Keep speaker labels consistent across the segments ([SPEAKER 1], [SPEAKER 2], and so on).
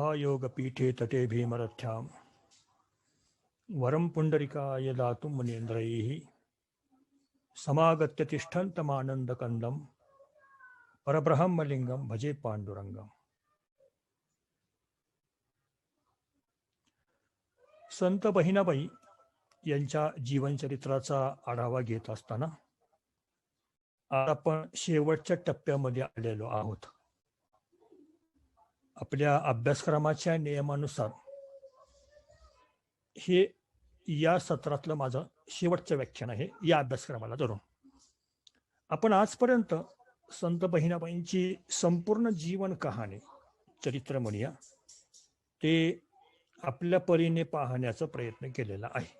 [SPEAKER 1] महायोगपीठे तटे भीमरथ्यां वरं पुंडरिकाय दातुं मुनीन्द्रैः समागत्य तिष्ठन्तमानन्दकन्दं परब्रह्मलिंगं भजे पांडुरंगम. संत बहिणाबाई यांच्या जीवनचरित्राचा आढावा घेत असताना आज आपण शेवटच्या टप्प्यामध्ये आलेलो आहोत. आपल्या अभ्यासक्रमाच्या नियमानुसार हे या सत्रातलं माझं शेवटचं व्याख्यान आहे. या अभ्यासक्रमाला धरून आपण आजपर्यंत संत बहिणाबाईंची संपूर्ण जीवन कहाणी चरित्र म्हणूया ते आपल्या परीने पाहण्याचा प्रयत्न केलेला आहे.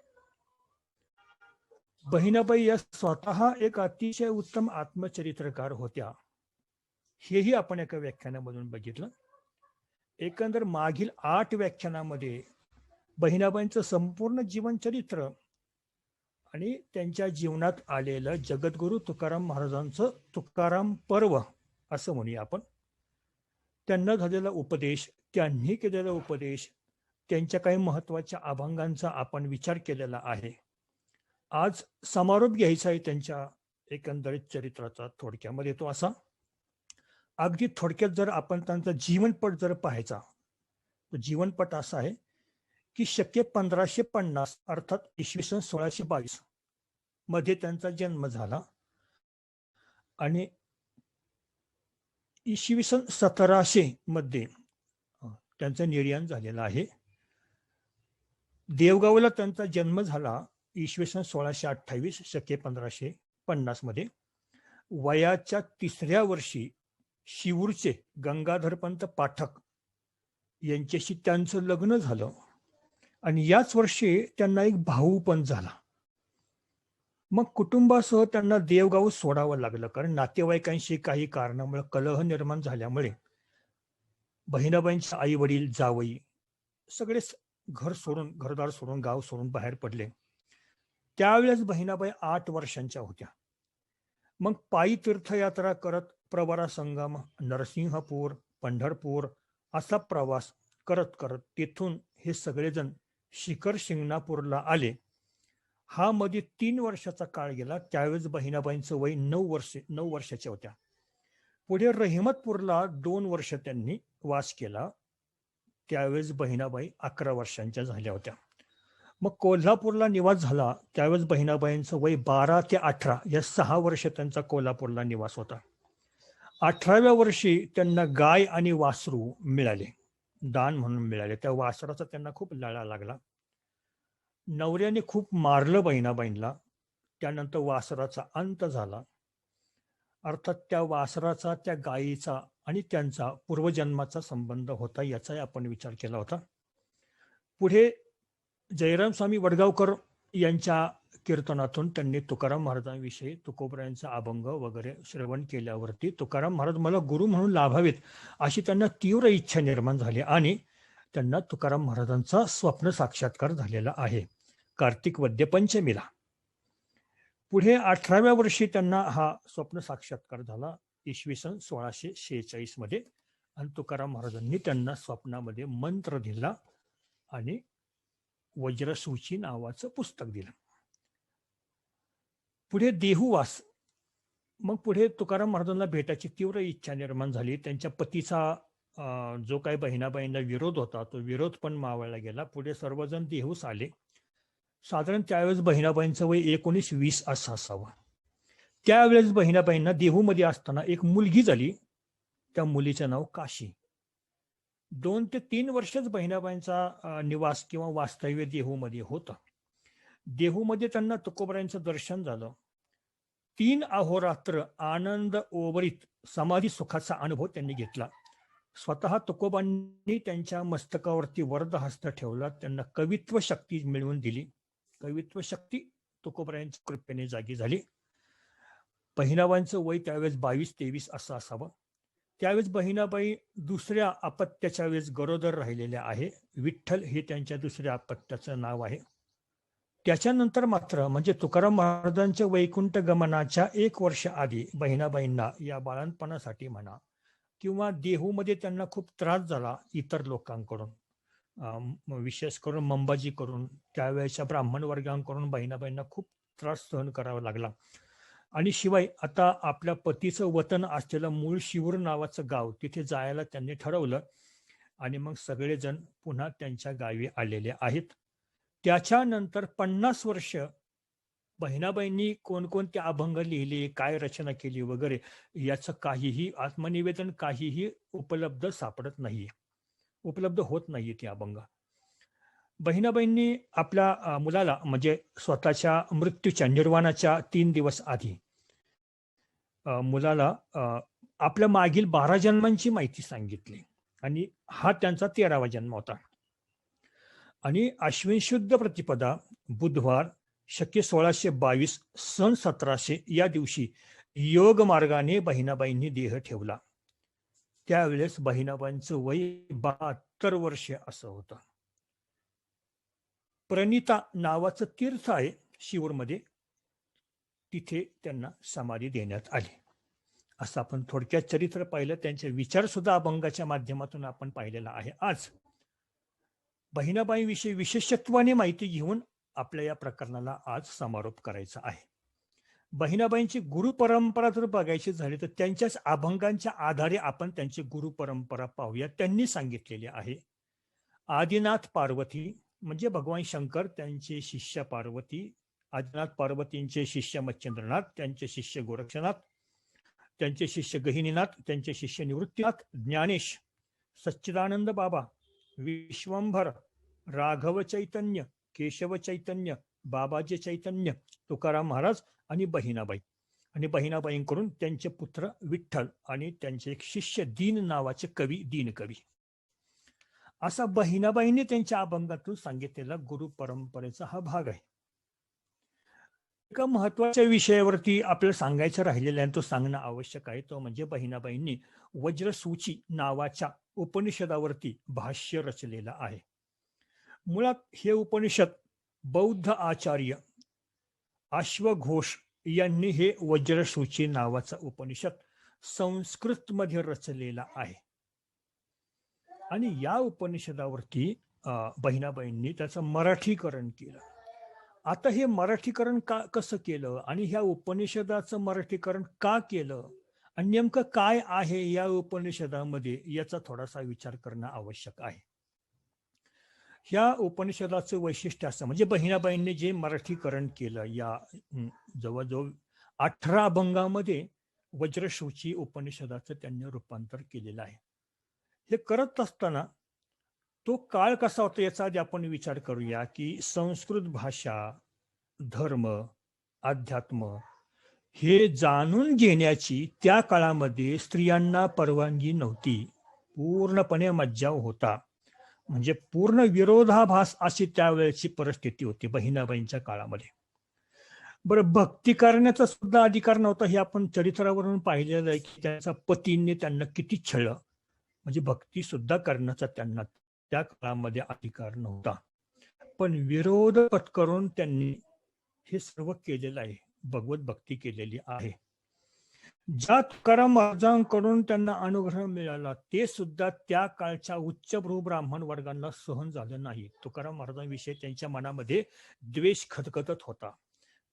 [SPEAKER 1] बहिणाबाई या स्वतः एक अतिशय उत्तम आत्मचरित्रकार होत्या हेही आपण एका व्याख्यानामधून बघितलं. एकंदर मागील 8 व्याख्यानामध्ये बहिणाबाईंचं संपूर्ण जीवनचरित्र आणि त्यांच्या जीवनात आलेलं जगद्गुरु तुकाराम महाराजांचं तुकाराम पर्व असं म्हणूया आपण, त्यांना झालेला उपदेश, त्यांनी केलेला उपदेश, त्यांच्या काही महत्वाच्या अभंगांचा आपण विचार केलेला आहे. आज समारोप घ्यायचा आहे त्यांच्या एकंदरीत चरित्राचा. थोडक्यामध्ये तो असा, अगदी थोडक्यात जर आपण त्यांचा जीवनपट जर पाहायचा तर जीवनपट असा आहे की शके 1550 अर्थात इसवी सन 1622 मध्ये त्यांचा जन्म झाला आणि इसवी सन 1700 मध्ये त्यांचं निर्याण झालेलं आहे. देवगावला त्यांचा जन्म झाला इसवी सन 1628 शके 1550 मध्ये. वयाच्या 3ऱ्या वर्षी शिवूरचे गंगाधरपंत पाठक यांच्याशी त्यांचं लग्न झालं आणि याच वर्षी त्यांना एक भाऊ पण झाला. मग कुटुंबासह त्यांना देवगाव सोडावं लागलं, कारण नातेवाईकांशी काही कारणामुळे कलह निर्माण झाल्यामुळे बहिणाबाईंचे आई वडील जावई सगळेच घरदार सोडून गाव सोडून बाहेर पडले. त्यावेळेस बहिणाबाई 8 वर्षांच्या होत्या. मग पायी तीर्थयात्रा करत प्रवरा संगम, नरसिंहपूर, पंढरपूर असा प्रवास करत करत तिथून हे सगळेजण शिखर शिंगणापूरला आले. हा मध्ये 3 वर्षाचा काळ गेला. त्यावेळेस बहिणाबाईंचं वय 9 वर्षाच्या होत्या. पुढे रहिमतपूरला 2 वर्ष त्यांनी वास केला. त्यावेळेस बहिणाबाई 11 वर्षांच्या झाल्या होत्या. मग कोल्हापूरला निवास झाला. त्यावेळेस बहिणाबाईंचं वय 12 ते 18 या 6 वर्ष त्यांचा कोल्हापूरला निवास होता. 18व्या वर्षी त्यांना गाय आणि वासरू मिळाले, दान म्हणून मिळाले. त्या वासराचा त्यांना खूप लळा लागला. नवऱ्याने खूप मारलं बहिणाबाईंना. त्यानंतर वासराचा अंत झाला. अर्थात त्या वासराचा, त्या गायीचा आणि त्यांचा पूर्वजन्माचा संबंध होता याचाही आपण विचार केला होता. पुढे जयराम स्वामी वडगावकर यांच्या कीर्तनातून त्यांनी तुकाराम महाराजांविषयी तुकोबरायांचा अभंग वगैरे श्रवण केल्यावरती तुकाराम महाराज मला गुरु म्हणून लाभावेत अशी त्यांना तीव्र इच्छा निर्माण झाली आणि त्यांना तुकाराम महाराजांचा स्वप्न साक्षात्कार झालेला आहे कार्तिक वद्य पंचमीला. पुढे 18व्या वर्षी त्यांना हा स्वप्न साक्षात्कार झाला इसवी सन 1646 मध्ये आणि तुकाराम महाराजांनी त्यांना स्वप्नामध्ये मंत्र दिला आणि वज्रसूची नावाचं पुस्तक दिलं. पुढे देहुवास. मग पुढे तुकाराम महाराजांना भेटायची तीव्र इच्छा निर्माण झाली. त्यांच्या पतीचा जो काही बहिणाबाईंना विरोध होता तो विरोध पण मावळला गेला. पुढे सर्वजण देहूस आले. साधारण त्यावेळेस बहिणाबाईंचं वय 19-20 असं असावं. त्यावेळेस बहिणाबाईंना देहूमध्ये असताना एक मुलगी झाली. त्या मुलीचं नाव काशी. 2 ते 3 वर्षच बहिणाबाईंचा निवास किंवा वास्तव्य देहूमध्ये होतं. देहूमध्ये त्यांना तुकोबरायांचं दर्शन झालं. 3 अहोरात्र आनंद ओवरीत समाधी सुखाचा अनुभव त्यांनी घेतला. स्वतः तुकोबांनी त्यांच्या मस्तकावरती वरदहस्त ठेवला. त्यांना कवित्व शक्ती मिळवून दिली. कवित्व शक्ती तुकोबरायांच्या कृपेने जागी झाली. बहिणाबाईंचं वय त्यावेळेस 22-23 असं असावं. त्यावेळेस बहिणाबाई दुसऱ्या अपत्याच्या वेळेस गरोदर राहिलेल्या आहे. विठ्ठल हे त्यांच्या दुसऱ्या अपत्याचं नाव आहे. त्याच्यानंतर मात्र म्हणजे तुकाराम महाराजांच्या वैकुंठ गमनाच्या 1 वर्ष आधी बहिणाबाईंना या बाळंतपणासाठी म्हणा किंवा देहूमध्ये त्यांना खूप त्रास झाला इतर लोकांकडून, विशेष करून मंबाजी करून, त्यावेळेच्या ब्राह्मण वर्गांकडून बहिणाबाईंना खूप त्रास सहन करावा लागला. आणि शिवाय आता आपल्या पतीचं वतन असलेलं मूळ शिवूर नावाचं गाव, तिथे जायला त्यांनी ठरवलं आणि मग सगळेजण पुन्हा त्यांच्या गावी आलेले आहेत. त्याच्यानंतर 50 वर्ष बहिणाबाईंनी कोणकोणते अभंग लिहिले, काय रचना केली वगैरे याचं काहीही आत्मनिवेदन काहीही उपलब्ध होत नाहीये ते अभंग. बहिणाबाईंनी आपल्या मुलाला म्हणजे स्वतःच्या मृत्यूच्या निर्वाणाच्या 3 दिवस आधी मुलाला आपल्या मागील 12 जन्मांची माहिती सांगितली आणि हा त्यांचा 13वा जन्म होता. आणि अश्विन शुद्ध प्रतिपदा बुधवार शके 1622 सन 1700 या दिवशी योग मार्गाने बहिणाबाईंनी देह ठेवला. त्यावेळेस बहिणाबाईंचं वय 72 वर्ष असं होतं. प्रणिता नावाचं तीर्थ आहे शिवूरमध्ये, तिथे त्यांना समाधी देण्यात आली. असं आपण थोडक्यात चरित्र पाहिलं. त्यांचे विचार सुद्धा अभंगाच्या माध्यमातून आपण पाहिलेला आहे. आज बहिणाबाईंविषयी विशेषत्वाने माहिती घेऊन आपल्या या प्रकरणाला आज समारोप करायचा आहे. बहिणाबाईंची गुरु परंपरा जर बघायची झाली तर त्यांच्याच अभंगांच्या आधारे आपण त्यांची गुरु परंपरा पाहूया. त्यांनी सांगितलेले आहे, आदिनाथ पार्वती म्हणजे भगवान शंकर, त्यांचे शिष्य पार्वती, आदिनाथ पार्वतींचे शिष्य मच्छिंद्रनाथ, त्यांचे शिष्य गोरक्षनाथ, त्यांचे शिष्य गहिनीनाथ, त्यांचे शिष्य निवृत्तीनाथ, ज्ञानेश, सच्चिदानंद बाबा, विश्वंभर, राघव चैतन्य, केशव चैतन्य, बाबाजी चैतन्य, तुकाराम महाराज आणि बहिणाबाई. आणि बहिणाबाईंकडून त्यांचे पुत्र विठ्ठल आणि त्यांचे एक शिष्य दीन नावाचे कवी, दीनकवी. असा बहिणाबाईंनी त्यांच्या अभंगातून सांगितलेला गुरु परंपरेचा हा भाग आहे. एका महत्वाच्या विषयावरती आपल्याला सांगायचं राहिलेलं आहे, तो सांगणं आवश्यक आहे. तो म्हणजे बहिणाबाईंनी वज्रसूची नावाच्या उपनिषदावरती भाष्य रचलेलं आहे. मुळात हे उपनिषद बौद्ध आचार्य अश्वघोष यांनी हे वज्रसूची नावाचा उपनिषद संस्कृत मध्ये रचलेला आहे. आणि या उपनिषदावरती बहिणाबाईंनी त्याचं मराठीकरण केलं. आता हे मराठीकरण कसं केलं आणि ह्या उपनिषदाचं मराठीकरण का केलं आणि नेमकं काय आहे या उपनिषदामध्ये, याचा थोडासा विचार करणं आवश्यक आहे. ह्या उपनिषदाचं वैशिष्ट्य असं म्हणजे बहिणाबाईंनी जे मराठीकरण केलं, या जवळजवळ 18 अभंगामध्ये वज्रसूची उपनिषदाचं त्यांनी रूपांतर केलेलं आहे. हे करत असताना तो काळ कसा होता याचा आधी आपण विचार करूया की संस्कृत भाषा, धर्म, अध्यात्म हे जाणून घेण्याची त्या काळामध्ये स्त्रियांना परवानगी नव्हती. पूर्णपणे मज्जाव होता, म्हणजे पूर्ण विरोधाभास अशी त्यावेळेची परिस्थिती होती बहिणाबाईंच्या काळामध्ये. बरं, भक्ती करण्याचा सुद्धा अधिकार नव्हता. हे आपण चरित्रावरून पाहिलेलं आहे की त्याचा पतींनी त्यांना किती छळलं, म्हणजे भक्ती सुद्धा करण्याचा त्यांना त्या काळामध्ये अधिकार नव्हता. पण विरोध पत्करून त्यांनी हे सर्व केलेलं आहे, भगवत भक्ती केलेली आहे. ज्या तुकाराम महाराजांकडून त्यांना अनुग्रह मिळाला ते सुद्धा त्या काळच्या उच्चभ्रू ब्राह्मण वर्गांना सहन झालं नाही. तुकाराम महाराजांविषयी त्यांच्या मनामध्ये द्वेष खदखदत होता.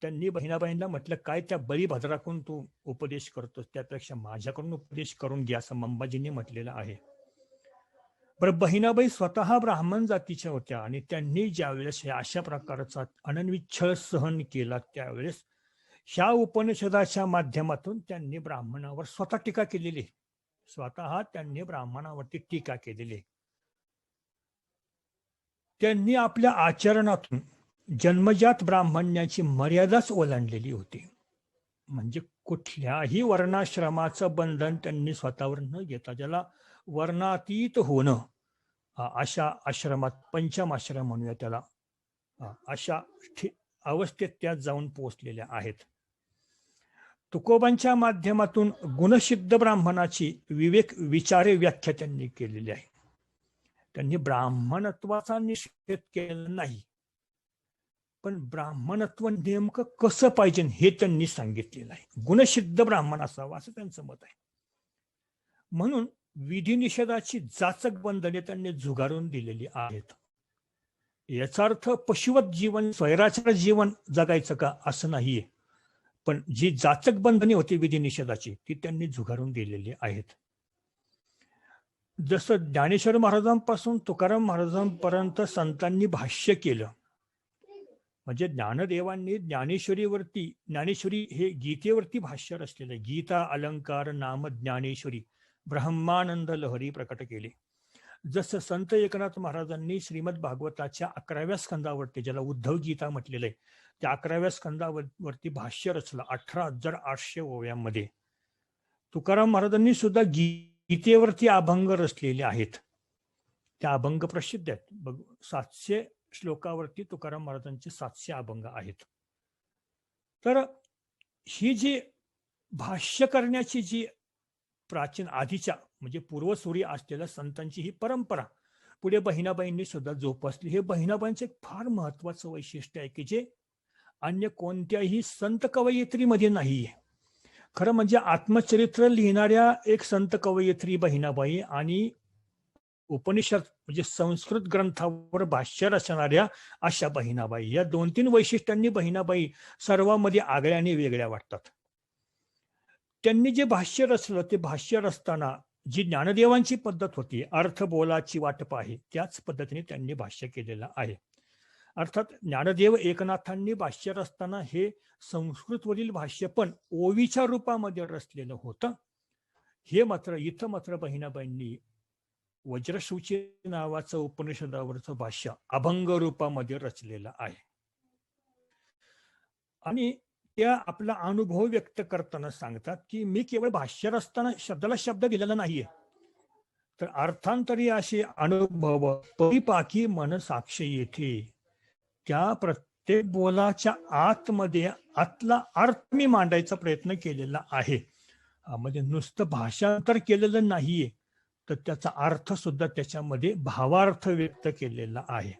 [SPEAKER 1] त्यांनी बहिणाबाईंना म्हटलं, काय त्या बळीभद्राकडून तू उपदेश करतोस, त्यापेक्षा माझ्याकडून उपदेश करून घ्या, असं मंबाजींनी म्हटलेलं आहे. बरं, बहिणाबाई स्वतः ब्राह्मण जातीच्या होत्या आणि त्यांनी ज्यावेळेस अशा प्रकारचा अनन्वित छळ सहन केला त्यावेळेस ह्या उपनिषदाच्या माध्यमातून त्यांनी ब्राह्मणावर स्वतः टीका केलेली. त्यांनी ब्राह्मणावरती टीका केलेली. त्यांनी आपल्या आचरणातून जन्मजात ब्राह्मण्याची मर्यादाच ओलांडलेली होती. म्हणजे कुठल्याही वर्णाश्रमाचं बंधन त्यांनी स्वतःवर न घेता, ज्याला वर्णातीत होणं, अशा आश्रमात, पंचम आश्रम म्हणूया त्याला, अशा अवस्थेत त्या जाऊन पोहोचलेल्या आहेत. तुकोबांच्या माध्यमातून गुणसिद्ध ब्राह्मणाची विवेक विचारे व्याख्या त्यांनी केलेली आहे. त्यांनी ब्राह्मणत्वाचा निषेध केला नाही, पण ब्राह्मणत्व नेमकं कसं पाहिजे हे त्यांनी सांगितलेलं आहे. गुणसिद्ध ब्राह्मण असावा असं त्यांचं मत आहे. म्हणून विधिनिषेधाची जाचक बंधने त्यांनी झुगारून दिलेली आहेत. याचा अर्थ पशुवत जीवन, स्वैराचार जीवन जगायचं का असं नाहीये, पण जी जाचक बंधने होती विधिनिषेधाची ती त्यांनी झुगारून दिलेली आहेत. जसं ज्ञानेश्वर महाराजांपासून तुकाराम महाराजांपर्यंत संतांनी भाष्य केलं, म्हणजे ज्ञानदेवांनी ज्ञानेश्वरी हे गीतेवरती भाष्य रचलेलं गीता अलंकार नाम ज्ञानेश्वरी ब्रह्मानंद लहरी प्रकट केले. जसं संत एकनाथ महाराजांनी श्रीमद भागवताच्या 11व्या स्कंदावरती, ज्याला उद्धव गीता म्हटलेलं आहे, त्या 11व्या स्कंदावरती भाष्य रचलं 18,800 ओव्यांमध्ये. तुकाराम महाराजांनी सुद्धा गीतेवरती अभंग रचलेले आहेत. त्या अभंग प्रसिद्ध आहेत. 700 श्लोकावरती तुकाराम महाराजांचे 700 अभंग आहेत. तर ही जी भाष्य करण्याची जी प्राचीन आधीच्या म्हणजे पूर्वसुरी असलेल्या संतांची ही परंपरा पुढे बहिणाबाईंनी सुद्धा जोपासली. हे बहिणाबाईंचं एक फार महत्वाचं वैशिष्ट्य आहे की जे अन्य कोणत्याही संत कवयित्रीमध्ये नाहीये. खरं म्हणजे आत्मचरित्र लिहिणाऱ्या एक संत कवयित्री बहिणाबाई आणि उपनिषद म्हणजे संस्कृत ग्रंथावर भाष्य रचणाऱ्या अशा बहिणाबाई, या 2-3 वैशिष्ट्यांनी बहिणाबाई सर्वांमध्ये आगळ्या आणि वेगळ्या वाटतात. त्यांनी जे भाष्य रचलं ते भाष्य रचताना जी ज्ञानदेवांची पद्धत होती, अर्थ बोलाची वाटप आहे, त्याच पद्धतीने त्यांनी भाष्य केलेलं आहे. अर्थात ज्ञानदेव एकनाथांनी भाष्य रचताना हे संस्कृतवरील भाष्य पण ओवीच्या रूपामध्ये रचलेलं होतं. हे मात्र इथं मात्र बहिणाबाईंनी वज्रसूची नावाचं उपनिषदावरचं भाष्य अभंग रूपामध्ये रचलेलं आहे. आणि त्या आपला अनुभव व्यक्त करताना सांगतात की मी केवळ भाष्य रचताना शब्दाला शब्द दिलेला नाहीये, तर अर्थांतरी असे अनुभव परिपाकी मन साक्ष येथे. त्या प्रत्येक बोलाच्या आतमध्ये आतला अर्थ मी मांडायचा प्रयत्न केलेला आहे. म्हणजे नुसतं भाषांतर केलेलं नाहीये, तर त्याचा अर्थ सुद्धा त्याच्यामध्ये भावार्थ व्यक्त केलेला आहे.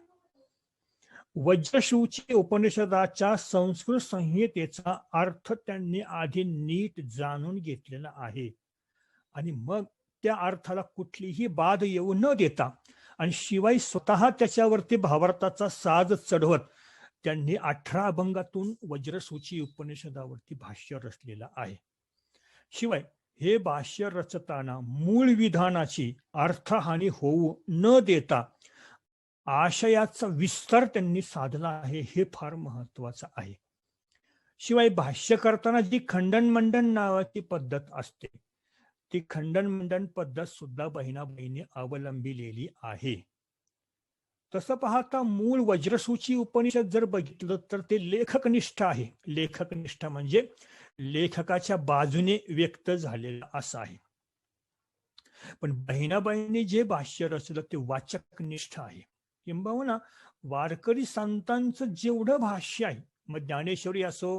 [SPEAKER 1] वज्रसूची उपनिषदाच्या संस्कृत संहितेचा अर्थ त्यांनी आधी नीट जाणून घेतलेला आहे आणि मग त्या अर्थाला कुठलीही बाध येऊ न देता आणि शिवाय स्वतः त्याच्यावरती भावार्थाचा साज चढवत त्यांनी 18 अभंगातून वज्रसूची उपनिषदावरती भाष्य रचलेलं आहे. शिवाय हे भाष्य रचताना मूळ विधानाची अर्थहानी होऊ न देता आशयाचा विस्तार त्यांनी साधला आहे, हे फार महत्वाचं आहे. शिवाय भाष्य करताना जी खंडन मंडन नावाची पद्धत असते, ती खंडन मंडन पद्धत सुद्धा बहिणाबाईंनी अवलंबिलेली आहे. तसं पाहता मूळ वज्रसूची उपनिषद जर बघितलं तर ते लेखकनिष्ठ आहे. लेखकनिष्ठ म्हणजे लेखकाच्या बाजूने व्यक्त झालेलं असं आहे. पण बहिणाबाईंनी जे भाष्य रचलं ते वाचकनिष्ठ आहे. किंबहुना वारकरी संतांचं जेवढं भाष्य आहे, मग ज्ञानेश्वरी असो,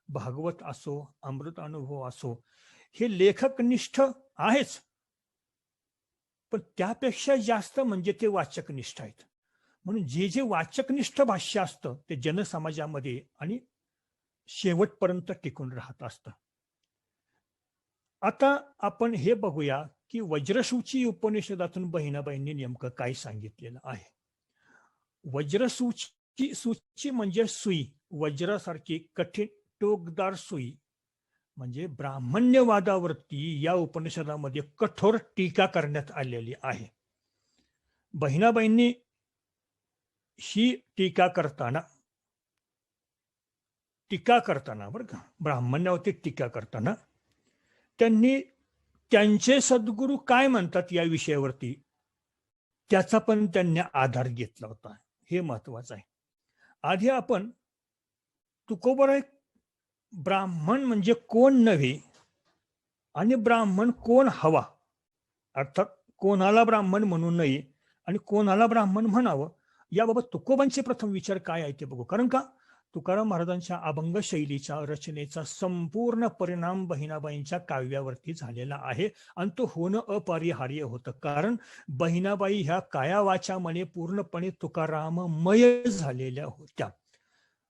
[SPEAKER 1] भागवत असो, अमृत अनुभव असो, हे लेखकनिष्ठ आहेच, पण त्यापेक्षा जास्त म्हणजे ते वाचकनिष्ठ आहेत. म्हणून जे जे वाचकनिष्ठ भाष्य असतं ते जनसमाजामध्ये आणि शेवटपर्यंत टिकून राहत असतं. आता आपण हे बघूया की वज्रसूची उपनिषदातून बहिणाबाईंनी नेमकं काय सांगितलेलं आहे. वज्रसूची म्हणजे सुई, वज्रासारखी कठीण टोकदार सुई, म्हणजे ब्राह्मण्यवादावरती या उपनिषदामध्ये कठोर टीका करण्यात आलेली आहे. बहिणाबाईंनी ही टीका करताना बरं का, ब्राह्मण्यावरती टीका करताना त्यांनी त्यांचे सद्गुरू काय म्हणतात या विषयावरती त्याचा पण त्यांनी आधार घेतला होता. हे महत्वाचं आहे. आधी आपण तुकोबराय ब्राह्मण म्हणजे कोण नव्हे आणि ब्राह्मण कोण हवा, अर्थात कोणाला ब्राह्मण म्हणू नये आणि कोणाला ब्राह्मण म्हणावं, याबाबत तुकोबांचे प्रथम विचार काय आहे ते बघू. कारण का तुकाराम महाराजांच्या अभंग शैलीच्या रचनेचा संपूर्ण परिणाम बहिणाबाईंच्या काव्यावरती झालेला आहे आणि तो होणं अपरिहार्य होतं. कारण बहिणाबाई ह्या काया वाचा मने पूर्णपणे तुकाराममय झालेल्या होत्या.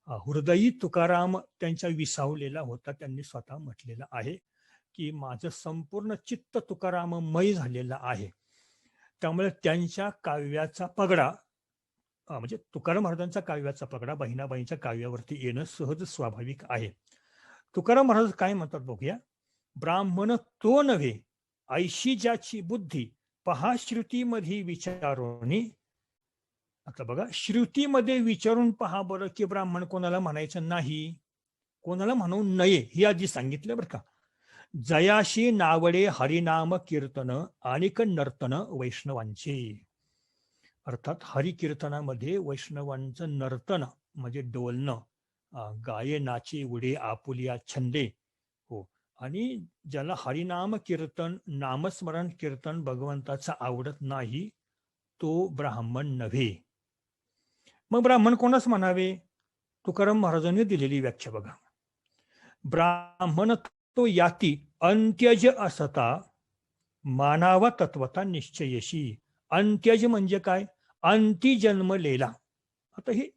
[SPEAKER 1] हृदयी तुकाराम त्यांच्या विसावलेला होता. त्यांनी स्वतः म्हटलेलं आहे की माझं संपूर्ण चित्त तुकाराममय झालेलं आहे. त्यामुळे त्यांच्या काव्याचा पगडा म्हणजे तुकाराम महाराजांचा काव्याचा पगडा बहिणाबाईंच्या काव्यावरती येणं सहज स्वाभाविक आहे. तुकाराम महाराज काय म्हणतात बघूया. ब्राह्मण तो नव्हे ऐशी ज्याची बुद्धी पहा श्रुतीमध्ये विचारोनी. आता बघा, श्रुतीमध्ये विचारून पहा बरं की ब्राह्मण कोणाला म्हणायचं नाही, कोणाला म्हणू नये हे आधी सांगितलं बरं का. जयाशी नावडे हरिनाम कीर्तन आणिक नर्तन वैष्णवांचे. अर्थात हरिकीर्तनामध्ये वैष्णवांचं नर्तन म्हणजे डोलणं, गायनाचे उडे आपुलिया छंदे. हो, आणि ज्याला हरिनाम कीर्तन नामस्मरण कीर्तन भगवंताचं आवडत नाही तो ब्राह्मण नव्हे. मग ब्राह्मण कोणास म्हणावे? तुकाराम महाराजांनी दिलेली व्याख्या बघा. ब्राह्मण तो याती अंत्यज असता मानावा तत्वता निश्चयशी. अंत्यज म्हणजे काय? अंती जन्मलेला. आता ही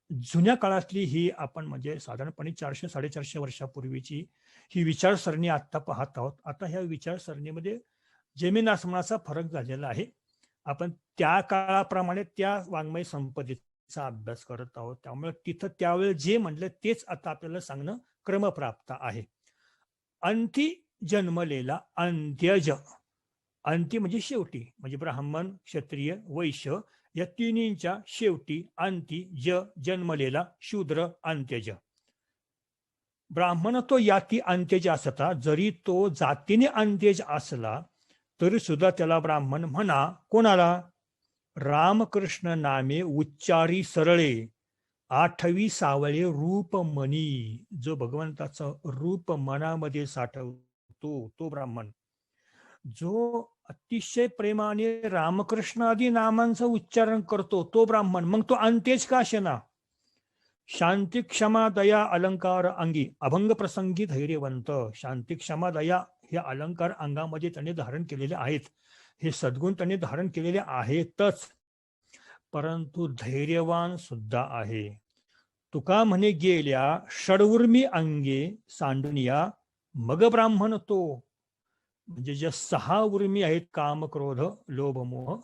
[SPEAKER 1] जुन्या काळातली ही आपण म्हणजे साधारणपणे 400-450 वर्षापूर्वीची ही विचारसरणी आता पाहत आहोत. आता ह्या विचारसरणीमध्ये जमीन आसमानाचा फरक झालेला आहे. आपण त्या काळाप्रमाणे त्या वाङ्मय संपदेचा अभ्यास करत आहोत. त्यामुळे तिथं त्यावेळी जे म्हणलं तेच आता आपल्याला सांगणं क्रमप्राप्त आहे. अंती जन्मलेला अंत्यज. अंती म्हणजे शेवटी, म्हणजे ब्राह्मण क्षत्रिय वैश्य या तिन्हींच्या शेवटी अंती जन्मलेला शूद्र अंत्यज. ब्राह्मण तो याती अंत्यज असता, जरी तो जातीने अंत्यज असला तरी सुद्धा त्याला ब्राह्मण म्हणा. कोणाला? रामकृष्ण नामे उच्चारी सरळे 8वी सावळे रूपमणी. जो भगवंताचं रूप मनामध्ये साठवतो तो ब्राह्मण. जो अतिशय प्रेमाने रामकृष्ण आदी नामांचं उच्चारण करतो तो ब्राह्मण. मग तो अंत्यज का असेना? शांती क्षमा दया अलंकार अंगी अभंग प्रसंगी धैर्यवंत. शांती क्षमा दया हे अलंकार अंगामध्ये त्याने धारण केलेले आहेत. हे सद्गुण त्याने धारण केलेले आहेतच, परंतु धैर्यवान सुद्धा आहे. तुका म्हणे गेल्या षडउर्मी अंगे सांडुनिया मग ब्राह्मण तो. म्हणजे ज्या 6 उर्मी आहेत, काम क्रोध लोभ मोह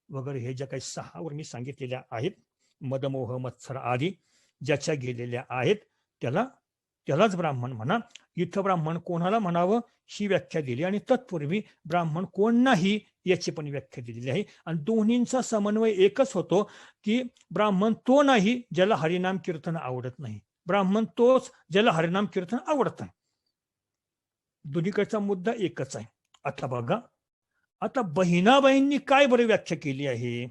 [SPEAKER 1] वगैरे, हे ज्या काही 6 उर्मी सांगितलेल्या आहेत, मदमोह मत्सर आदी ज्याच्या गेलेल्या आहेत त्यालाच ब्राह्मण म्हणा. इथं ब्राह्मण कोणाला म्हणावं ही व्याख्या दिली, आणि तत्पूर्वी ब्राह्मण कोण नाही याची पण व्याख्या दिलेली आहे. आणि दोन्हींचा समन्वय एकच होतो की ब्राह्मण तो नाही ज्याला हरिनाम कीर्तन आवडत नाही, ब्राह्मण तोच ज्याला हरिनाम कीर्तन आवडत आहे. दोन्हीकडचा मुद्दा एकच आहे. आता बघा, आता बहिणाबाईंनी काय बरं व्याख्या केली आहे.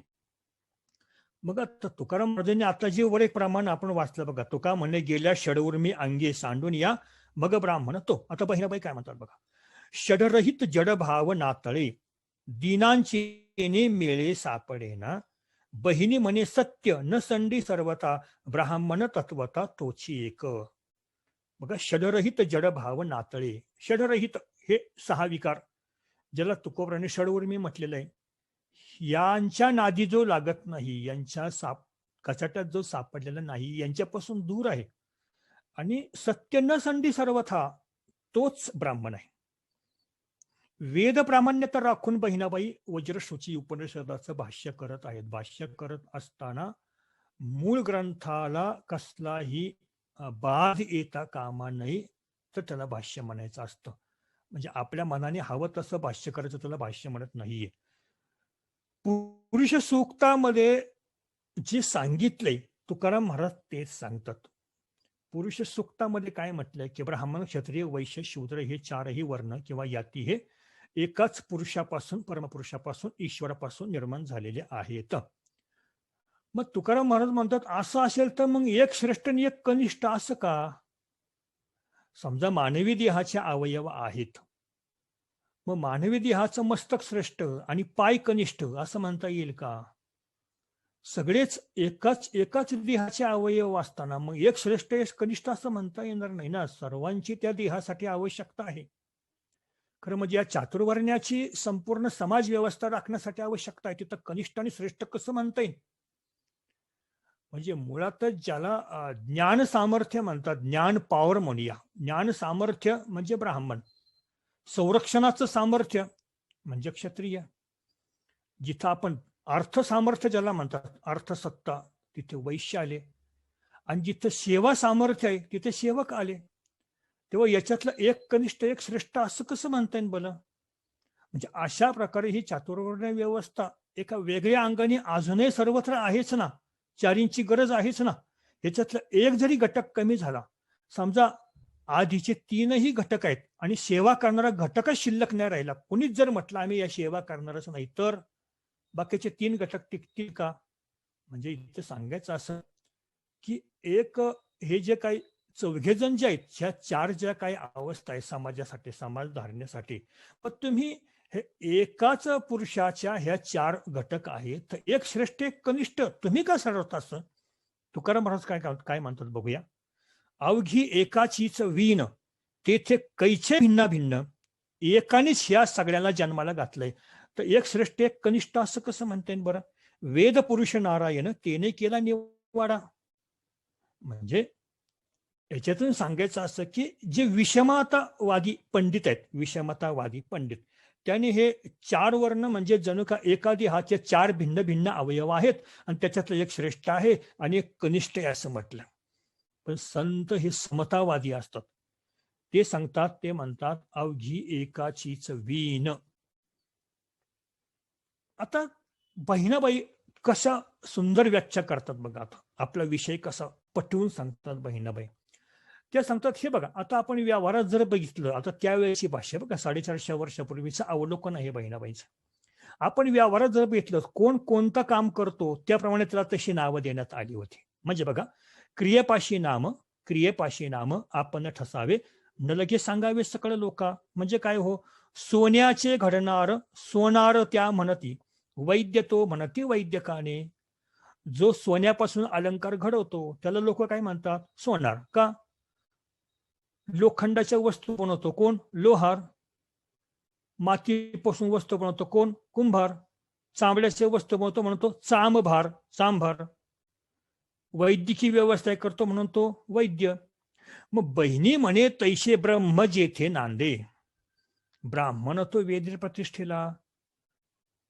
[SPEAKER 1] मग आता तुकाराम महाराजांनी आता जे वर एक प्रमाण आपण वाचलं बघा. तुका म्हणे गेल्या षडउर्मी अंगे सांडून या मग ब्राह्मण तो. आता बहिणाबाई काय म्हणतात बघा. षडरहित जडभाव नातळे दीनांचे मेळे सापडेना. बहिणी म्हणे सत्य न संडी सर्वता ब्राह्मण तत्वता तोची एक. बघा, षडरहित जडभाव नातळे. षडरहित हे 6 विकार ज्याला तुकोबराने षडउर्मी म्हटलेलं आहे, यांच्या नादी जो लागत नाही, यांच्या कचाट्यात जो सापडलेला नाही, यांच्यापासून दूर आहे, आणि सत्य न संधी सर्वथा तोच ब्राह्मण आहे. वेद प्रामाण्यता राखून बहिणाबाई वज्रसूची उपनिषदाचं भाष्य करत आहेत. भाष्य करत असताना मूळ ग्रंथाला कसलाही बाध येता कामा नये तर त्याला भाष्य म्हणायचं असतं. म्हणजे आपल्या मनाने हवं तसं भाष्य करायचं त्याला भाष्य म्हणत नाहीये. पुरुष सूक्तामध्ये जे सांगितलंय तुकाराम महाराज तेच सांगतात. पुरुष सूक्तामध्ये काय म्हटलंय की ब्राह्मण क्षत्रिय वैश्य शूद्र हे 4ही वर्ण किंवा याती हे एकाच पुरुषापासून, परमपुरुषापासून, ईश्वरापासून निर्माण झालेले आहेत. मग तुकाराम महाराज म्हणतात असं असेल तर मग एक श्रेष्ठ आणि एक कनिष्ठ असं का? समजा मानवी देहाचे अवयव आहेत, मग मानवी देहाचं मस्तक श्रेष्ठ आणि पाय कनिष्ठ असं म्हणता येईल का? सगळेच एकाच देहाचे अवयव असताना मग एक श्रेष्ठ एक कनिष्ठ असं म्हणता येणार नाही ना. सर्वांची त्या देहासाठी आवश्यकता आहे. खरं म्हणजे या चातुर्वर्ण्याची संपूर्ण समाज व्यवस्था राखण्यासाठी आवश्यकता आहे. तिथं कनिष्ठ आणि श्रेष्ठ कसं म्हणता येईल? म्हणजे मुळातच ज्याला ज्ञान सामर्थ्य म्हणतात, ज्ञान पॉवर म्हणूया, ज्ञान सामर्थ्य म्हणजे ब्राह्मण, संरक्षणाचं सामर्थ्य म्हणजे क्षत्रिय. जिथं आपण अर्थ सामर्थ्य ज्याला म्हणतात, अर्थसत्ता, तिथे वैश्य आले. आणि जिथं सेवा सामर्थ्य आहे तिथे सेवक आले. तेव्हा याच्यातलं एक कनिष्ठ एक श्रेष्ठ असं कसं म्हणता येईल बरं? म्हणजे अशा प्रकारे ही चातुर्वर्ण व्यवस्था एका वेगळ्या अंगाने अजूनही सर्वत्र आहेच ना. चारींची गरज आहेच ना. याच्यातलं एक जरी घटक कमी झाला, समजा आधीचे तीनही घटक आहेत आणि सेवा करणारा घटकच शिल्लक नाही राहिला, कुणीच जर म्हटलं आम्ही या सेवा करणारच नाही, तर बाकीचे तीन घटक टिकतील का? म्हणजे इथे सांगायचं असं की एक हे जे काही चौघे जण जे आहेत, ह्या चार ज्या काही अवस्था आहेत समाजासाठी, समाज धारण्यासाठी, पण तुम्ही हे एकाच पुरुषाच्या ह्या चार घटक आहेत, तर एक श्रेष्ठ एक कनिष्ठ तुम्ही का ठरवता असं? तुकाराम महाराज काय काय म्हणतात बघूया. अवघी एकाचीच वीण तेथे कैचे भिन्ना भिन्न, एकानेच ह्या सगळ्याला जन्माला घातलंय. तर एक श्रेष्ठ एक कनिष्ठ असं कसं म्हणता येईल बरं? वेद पुरुष नारायण तेने केला निवाडा. म्हणजे याच्यातून सांगायचं असं की जे विषमतावादी पंडित आहेत, विषमतावादी पंडित, त्यांनी हे चार वर्ण म्हणजे जणू का एखादी हाचे चार भिन्न भिन्न अवयव आहेत आणि त्याच्यातलं एक श्रेष्ठ आहे आणि एक कनिष्ठ आहे असं म्हटलं. पण संत हे समतावादी असतात. ते सांगतात, ते म्हणतात अवघी एकाचीच वीण. आता बहिणाबाई कशा सुंदर व्याख्या करतात बघा. आता आपला विषय कसा पटवून सांगतात बहिणाबाई. त्या सांगतात, हे बघा आता आपण व्यवहारात जर बघितलं, आता त्यावेळेची भाषा बघा, 450 वर्षापूर्वीचं अवलोकन आहे बहिणाबाईचं. आपण व्यवहारात जर बघितलं, कोण कोणतं काम करतो त्याप्रमाणे त्याला तशी नावं देण्यात आली होती. म्हणजे बघा, क्रियेपाशी नाम आपण ठसावे, न लगे सांगावे सकळ लोका. म्हणजे काय हो, सोन्याचे घडणार सोनार त्या म्हणती, वैद्य तो म्हणती वैद्यकाने. जो सोन्यापासून अलंकार घडवतो त्याला लोक काय म्हणतात? सोनार. का? लोखंडाच्या वस्तू बनवतो कोण? लोहार. मातीपासून वस्तू बनवतो कोण? कुंभार. चांबड्याच्या वस्तू बनवतो म्हणतो चांभार. वैद्यकीय व्यवस्था करतो म्हणून तो वैद्य. मग बहिणी म्हणे तैसे ब्रह्म जेथे नांदे. ब्राह्मण तो वेद प्रतिष्ठेला.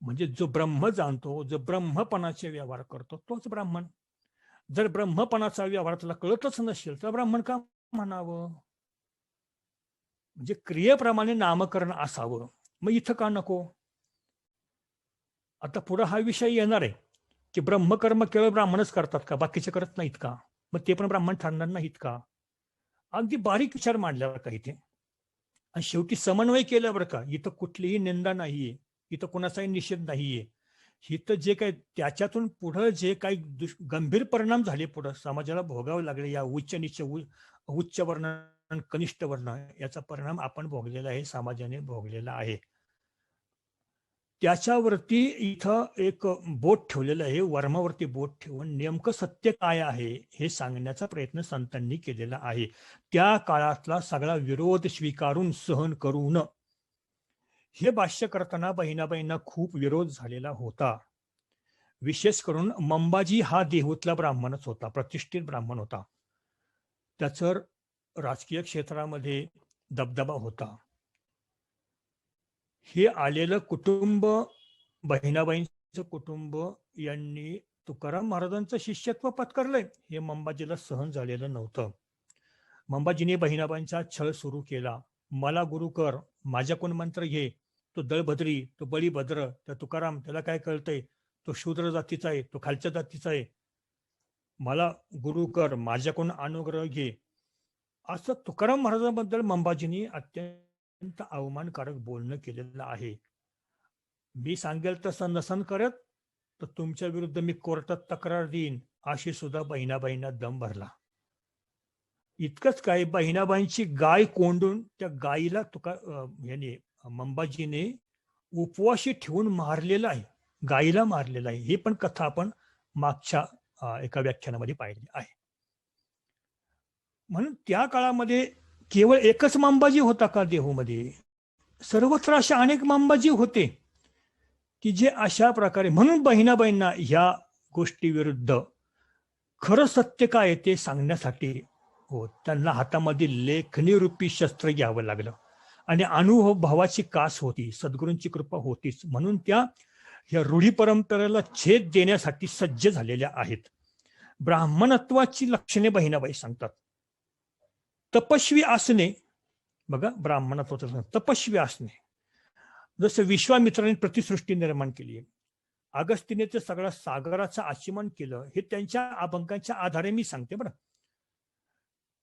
[SPEAKER 1] म्हणजे जो ब्रह्म जाणतो, जो ब्रह्मपणाचे व्यवहार करतो तोच ब्राह्मण. जर ब्रह्मपणाचा व्यवहार त्याला कळतच नसेल तर ब्राह्मण का म्हणावं? म्हणजे क्रियेप्रमाणे नामकरण असावं. मग इथं का नको? आता पुढे हा विषय येणार आहे की ब्रह्मकर्म केवळ ब्राह्मणच करतात का, बाकीचे करत नाहीत का? मग ते पण ब्राह्मण ठरणार नाहीत का? अगदी बारीक विचार मांडल्यावर का इथे. आणि शेवटी समन्वय केलं बरं का. इथं कुठलीही निंदा नाहीये, इथं कोणाचाही निषेध नाहीये. इथं जे काही त्याच्यातून पुढं जे काही गंभीर परिणाम झाले, पुढं समाजाला भोगावे लागले, या उच्च वर्ण कनिष्ठ वर्ण, याचा परिणाम आपण भोगलेला आहे, समाजाने भोगलेला आहे. त्याच्यावरती इथं एक बोट ठेवलेलं आहे, वर्मावरती बोट ठेवून नेमकं सत्य काय आहे हे सांगण्याचा प्रयत्न संतांनी केलेला आहे. त्या काळातला सगळा विरोध स्वीकारून सहन करून. हे भाष्य करताना बहिणाबाईंना खूप विरोध झालेला होता. विशेष करून मंबाजी हा देहूतला ब्राह्मणच होता, प्रतिष्ठित ब्राह्मण होता. त्याचं राजकीय क्षेत्रामध्ये दबदबा होता. हे आलेलं कुटुंब, बहिणाबाईंचं कुटुंब, यांनी तुकाराम महाराजांचं शिष्यत्व पत्करलंय, हे मंबाजीला सहन झालेलं नव्हतं. मंबाजीने बहिणाबाईंचा छळ सुरू केला. मला गुरु कर, माझ्याकडून मंत्र घे. तो दळभद्री, तो बळीभद्र, त्या तुकाराम, त्याला काय कळतंय? तो शूद्र जातीचा आहे, तो खालच्या जातीचा आहे. मला गुरु कर, माझ्याकडून अनुग्रह घे. असं तुकाराम महाराजांबद्दल मंबाजींनी अत्यंत अवमानकारक बोलणं केलेलं आहे. मी सांगेल तसं नसन करत तर तुमच्या विरुद्ध मी कोर्टात तक्रार देईन, अशी सुद्धा बहिणाबाईंना दम भरला. इतकंच काय, बहिणाबाईंची गाय कोंडून त्या गायीला याने मंबाजीने उपवाशी ठेवून मारलेला आहे, गायीला मारलेला आहे. ही पण कथा आपण मागच्या एका व्याख्यानामध्ये पाहिली आहे. म्हणून त्या काळामध्ये केवळ एकच मंबाजी होता का देहूमध्ये? सर्वत्र अशा अनेक मंबाजी होते की जे अशा प्रकारे. म्हणून बहिणाबाईंना ह्या गोष्टी विरुद्ध खरं सत्य काय ते सांगण्यासाठी त्यांना हातामध्ये लेखणी रूपी शस्त्र घ्यावं लागलं. आणि अनुभवाची कास होती, सद्गुरूंची कृपा होतीच, म्हणून त्या या रूढी परंपरेला छेद देण्यासाठी सज्ज झालेल्या आहेत. ब्राह्मणत्वाची लक्षणे बहिणाबाई सांगतात. तपस्वी असणे, बघा ब्राह्मणत्वाचं तपस्वी असणे, जसं विश्वामित्राने प्रतिसृष्टी निर्माण केली, अगस्तीने ते सगळं सागराचं आचमन केलं, हे त्यांच्या अभंगाच्या आधारे मी सांगते बरं.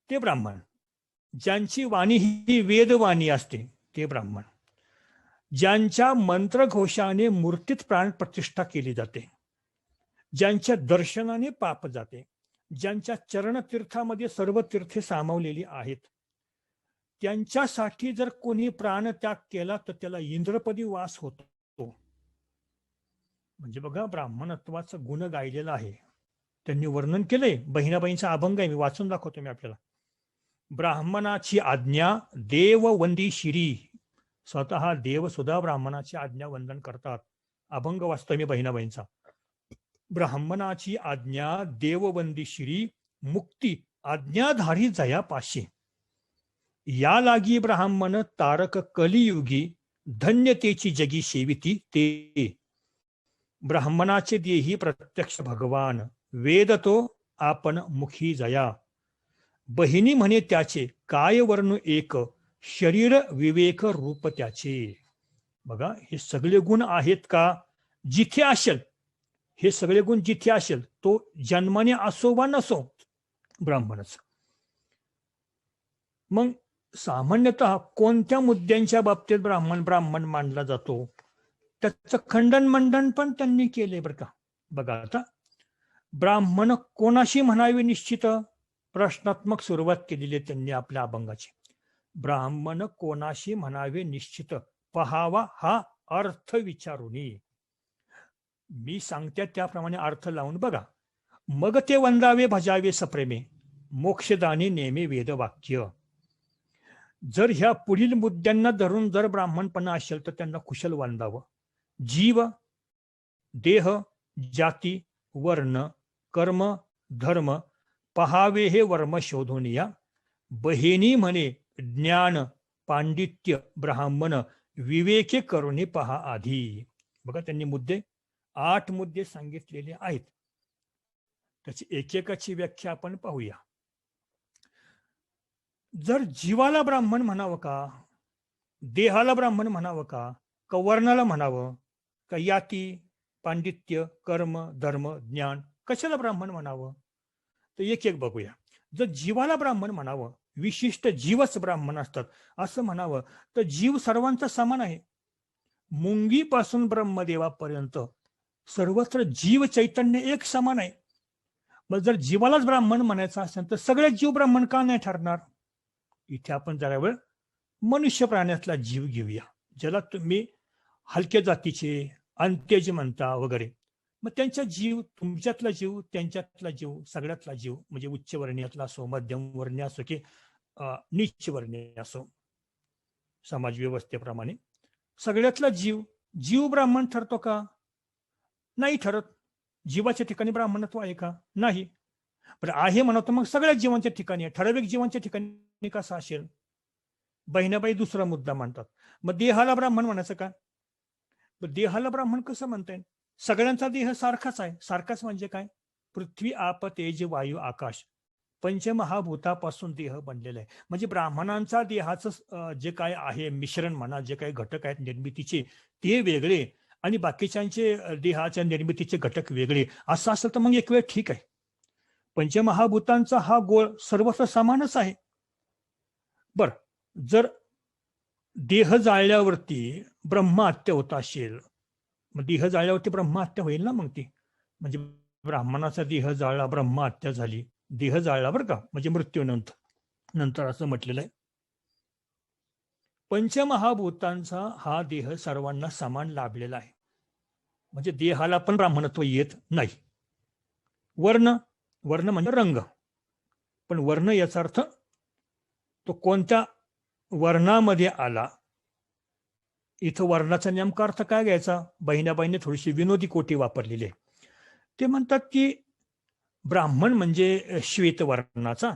[SPEAKER 1] ते ब्राह्मण. ज्यांची वाणी ही वेदवाणी असते ते ब्राह्मण. ज्यांच्या मंत्रघोषाने मूर्तीत प्राण प्रतिष्ठा केली जाते, ज्यांच्या दर्शनाने पाप जाते, ज्यांच्या चरणतीर्थामध्ये सर्व तीर्थे सामावलेली आहेत, त्यांच्यासाठी जर कोणी प्राणत्याग केला तर त्याला इंद्रपदी वास होतो. म्हणजे बघा ब्राह्मणत्वाचं गुण गायलेलं आहे, त्यांनी वर्णन केलंय. बहिणाबाईंचा अभंग आहे, मी वाचून दाखवतो मी आपल्याला. ब्राह्मणाची आज्ञा देव वंदी शिरी, स्वतः देव सुद्धा ब्राह्मणाची आज्ञा वंदन करतात. अभंग वाचतोय मी बहिणाबाईंचा. ब्राह्मणाची आज्ञा देववंदी शिरी, मुक्ती आज्ञाधारी जयापाशी, या लागी ब्राह्मण तारक कलियुगी, धन्यतेची जगी सेविती ते. ब्राह्मणाचे देही प्रत्यक्ष भगवान, वेद तो आपण मुखी जया, बहिणी म्हणे त्याचे काय वर्णू एक, शरीर विवेक रूप त्याचे. बघा हे सगळे गुण आहेत का? जिथे असेल, हे सगळे गुण जिथे असेल, तो जन्माने असो वा नसो ब्राह्मणच. मग सामान्यतः कोणत्या मुद्द्यांच्या बाबतीत ब्राह्मण मानला जातो, त्याचं खंडन मंडन पण त्यांनी केले बरं का. बघा आता, ब्राह्मण कोणाशी म्हणावे निश्चित, प्रश्नात्मक सुरुवात केलेली आहे त्यांनी आपल्या अभंगाची. ब्राह्मण कोणाशी म्हणावे निश्चित, पहावा हा अर्थ विचारूनी. मी सांगते त्याप्रमाणे अर्थ लावून बघा. मग ते वंदावे भजावे सप्रेमे, मोक्षदानी नेमे वेदवाक्य. जर ह्या पुढील मुद्द्यांना धरून जर ब्राह्मणपणा असेल तर त्यांना कुशल वंदावं. जीव, देह, जाती, वर्ण, कर्म, धर्म पहावे हे वर्म शोधून या, बहिणी म्हणे ज्ञान पांडित्य ब्राह्मण, विवेके करुणी पहा आधी. बघा त्यांनी मुद्दे 8 मुद्दे सांगितलेले आहेत. त्याची एकेकाची व्याख्या आपण पाहूया. जर जीवाला ब्राह्मण म्हणावं का, देहाला ब्राह्मण म्हणावं का, वर्णाला म्हणावं का, याती पांडित्य कर्म धर्म ज्ञान कशाला ब्राह्मण म्हणावं, तर एक एक बघूया. जर जीवाला ब्राह्मण म्हणावं, विशिष्ट जीवच ब्राह्मण असतात असं म्हणावं, तर जीव सर्वांचा समान आहे. मुंगीपासून ब्रह्मदेवापर्यंत सर्वत्र जीव चैतन्य एक समान आहे. मग जर जीवालाच ब्राह्मण म्हणायचं असेल तर सगळे जीव ब्राह्मण का नाही ठरणार? इथे आपण जरा वेळ मनुष्य प्राण्यातला जीव घेऊया, ज्याला तुम्ही हलक्या जातीचे अंत्यज म्हणता वगैरे. मग त्यांचा जीव, तुमच्यातला जीव, त्यांच्यातला जीव, सगळ्यातला जीव, म्हणजे उच्च वर्णीयातला असो, मध्यम वर्णीय असो की नीच वर्णीय असो, समाज व्यवस्थेप्रमाणे सगळ्यातला जीव, जीव ब्राह्मण ठरतो का? नाही ठरत. जीवाच्या ठिकाणी ब्राह्मणत्व आहे का? नाही. पण आहे म्हणतो मग सगळ्या जीवांच्या ठिकाणी आहे, ठराविक जीवांच्या ठिकाणी कसं असेल? बहिणाबाई दुसरा मुद्दा मांडतात. मग देहाला ब्राह्मण म्हणायचं का? देहाला ब्राह्मण कसं म्हणता येईल? सगळ्यांचा देह सारखाच आहे. सारखाच म्हणजे काय? पृथ्वी आप तेज वायू आकाश पंचमहाभूतापासून देह बनलेला आहे. म्हणजे ब्राह्मणांचा देहाचं जे काय आहे मिश्रण म्हणा, जे काही घटक आहेत निर्मितीचे ते वेगळे आणि बाकीच्यांचे देहाच्या निर्मितीचे घटक वेगळे, असं असेल तर मग एक वेळ ठीक आहे. पंचमहाभूतांचा हा गोळ सर्वत्र समानच आहे. बर, जर देह जाळल्यावरती ब्रह्महत्या होत असेल, मग देह जाळल्यावरती ब्रह्महत्या होईल ना मग ती. म्हणजे ब्राह्मणाचा देह जाळला, ब्रह्महत्या झाली. देह जाळला बरं का, म्हणजे मृत्यूनंतर असं म्हटलेलं आहे. पंचमहाभूतांचा हा देह सर्वांना समान लाभलेला आहे, म्हणजे देहाला पण ब्राह्मणत्व येत नाही. वर्ण, वर्ण म्हणजे रंग, पण वर्ण याचा अर्थ तो कोणत्या वर्णामध्ये आला. इथं वर्णाचा नेमका अर्थ काय घ्यायचा? बहिणाबाईंनी थोडीशी विनोदी कोटी वापरलेली आहे. ते म्हणतात की ब्राह्मण म्हणजे श्वेत वर्णाचा,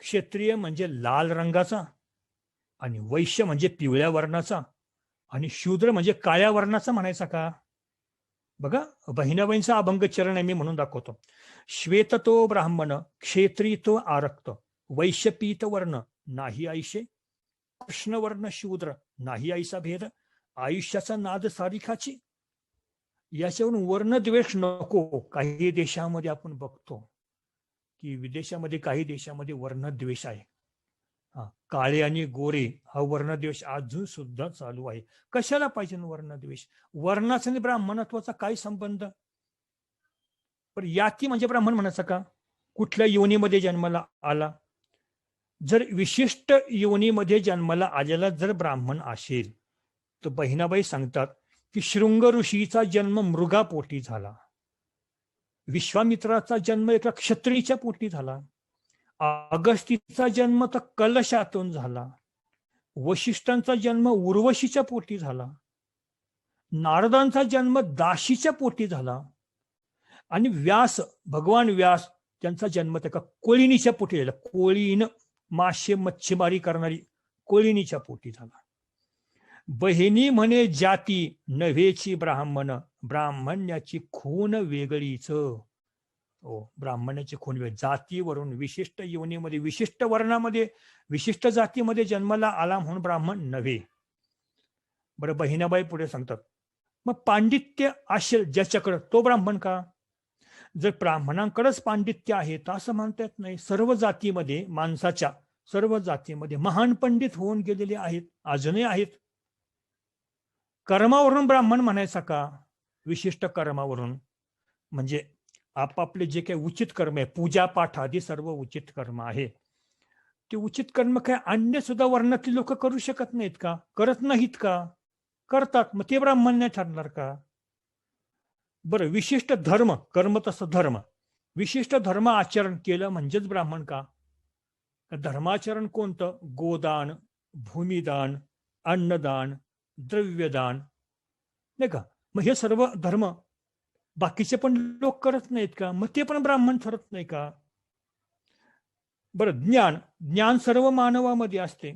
[SPEAKER 1] क्षत्रिय म्हणजे लाल रंगाचा, आणि वैश्य म्हणजे पिवळ्या वर्णाचा आणि शूद्र म्हणजे काळ्या वर्णाचा म्हणायचा का? बघा, बहिणाबाईंचा अभंग चरण आहे, मी म्हणून दाखवतो. श्वेत तो ब्राह्मण, क्षेत्री तो आरक्त, वैश्य पीत वर्ण नाही आयुष्य, कृष्ण वर्ण शूद्र नाही आईसा भेद, आयुष्याचा नाद सारिखाची. याच्यावरून वर्णद्वेष नको. काही देशामध्ये आपण बघतो की विदेशामध्ये काही देशामध्ये वर्णद्वेष आहे. काळे आणि गोरे हा वर्णद्वेष अजून सुद्धा चालू आहे. कशाला पाहिजे वर्णद्वेष? वर्णाचा आणि ब्राह्मणत्वाचा काय संबंध? पण याती म्हणजे ब्राह्मण म्हणायचं का? कुठल्या योनीमध्ये जन्माला आला? जर विशिष्ट योनीमध्ये जन्माला आलेला जर ब्राह्मण असेल तर बहिणाबाई सांगतात की शृंग ऋषीचा जन्म मृगापोटी झाला, विश्वामित्राचा जन्म एका क्षत्रियच्या पोटी झाला, अगस्तीचा जन्म तर कलशातून झाला, वशिष्ठांचा जन्म उर्वशीच्या पोटी झाला, नारदांचा जन्म दाशीच्या पोटी झाला, आणि व्यास, भगवान व्यास, त्यांचा जन्म त्या कोळिनीच्या पोटी झाला. कोळीन मासे मच्छीमारी करणारी कोळिनीच्या पोटी झाला. बहिणी म्हणे जाती नव्हेची ब्राह्मण, ब्राह्मण्याची खून वेगळीच. ब्राह्मणाची खून वेगळी. जातीवरून विशिष्ट योनीमध्ये, विशिष्ट वर्णामध्ये, विशिष्ट जातीमध्ये जन्माला आला म्हणून ब्राह्मण नव्हे. बरं, बहिणाबाई पुढे सांगतात, मग पांडित्य असेल ज्याच्याकडे तो ब्राह्मण का? जर ब्राह्मणांकडेच पांडित्य आहे तर असं म्हणता येत नाही. सर्व जातीमध्ये, माणसाच्या सर्व जातीमध्ये महान पंडित होऊन गेलेले आहेत, अजूनही आहेत. कर्मावरून ब्राह्मण म्हणायचा का? विशिष्ट कर्मावरून, म्हणजे आपापले जे काही उचित कर्म आहे, पूजा पाठ आदी सर्व उचित कर्म आहे, ते उचित कर्म काय अन्य सुद्धा वर्णातली लोक करू शकत नाहीत का? करत नाहीत का? करतात. मग ते ब्राह्मण नाही ठरणार का? बरं, विशिष्ट धर्म, कर्म तसं धर्म, विशिष्ट धर्म आचरण केलं म्हणजेच ब्राह्मण का? धर्माचरण कोणतं? गोदान, भूमिदान, अन्नदान, द्रव्यदान, नाही का? मग हे सर्व धर्म बाकीचे पण लोक करत नाहीत का? मग ते पण ब्राह्मण ठरत नाही का? बरं, ज्ञान, ज्ञान सर्व मानवामध्ये असते.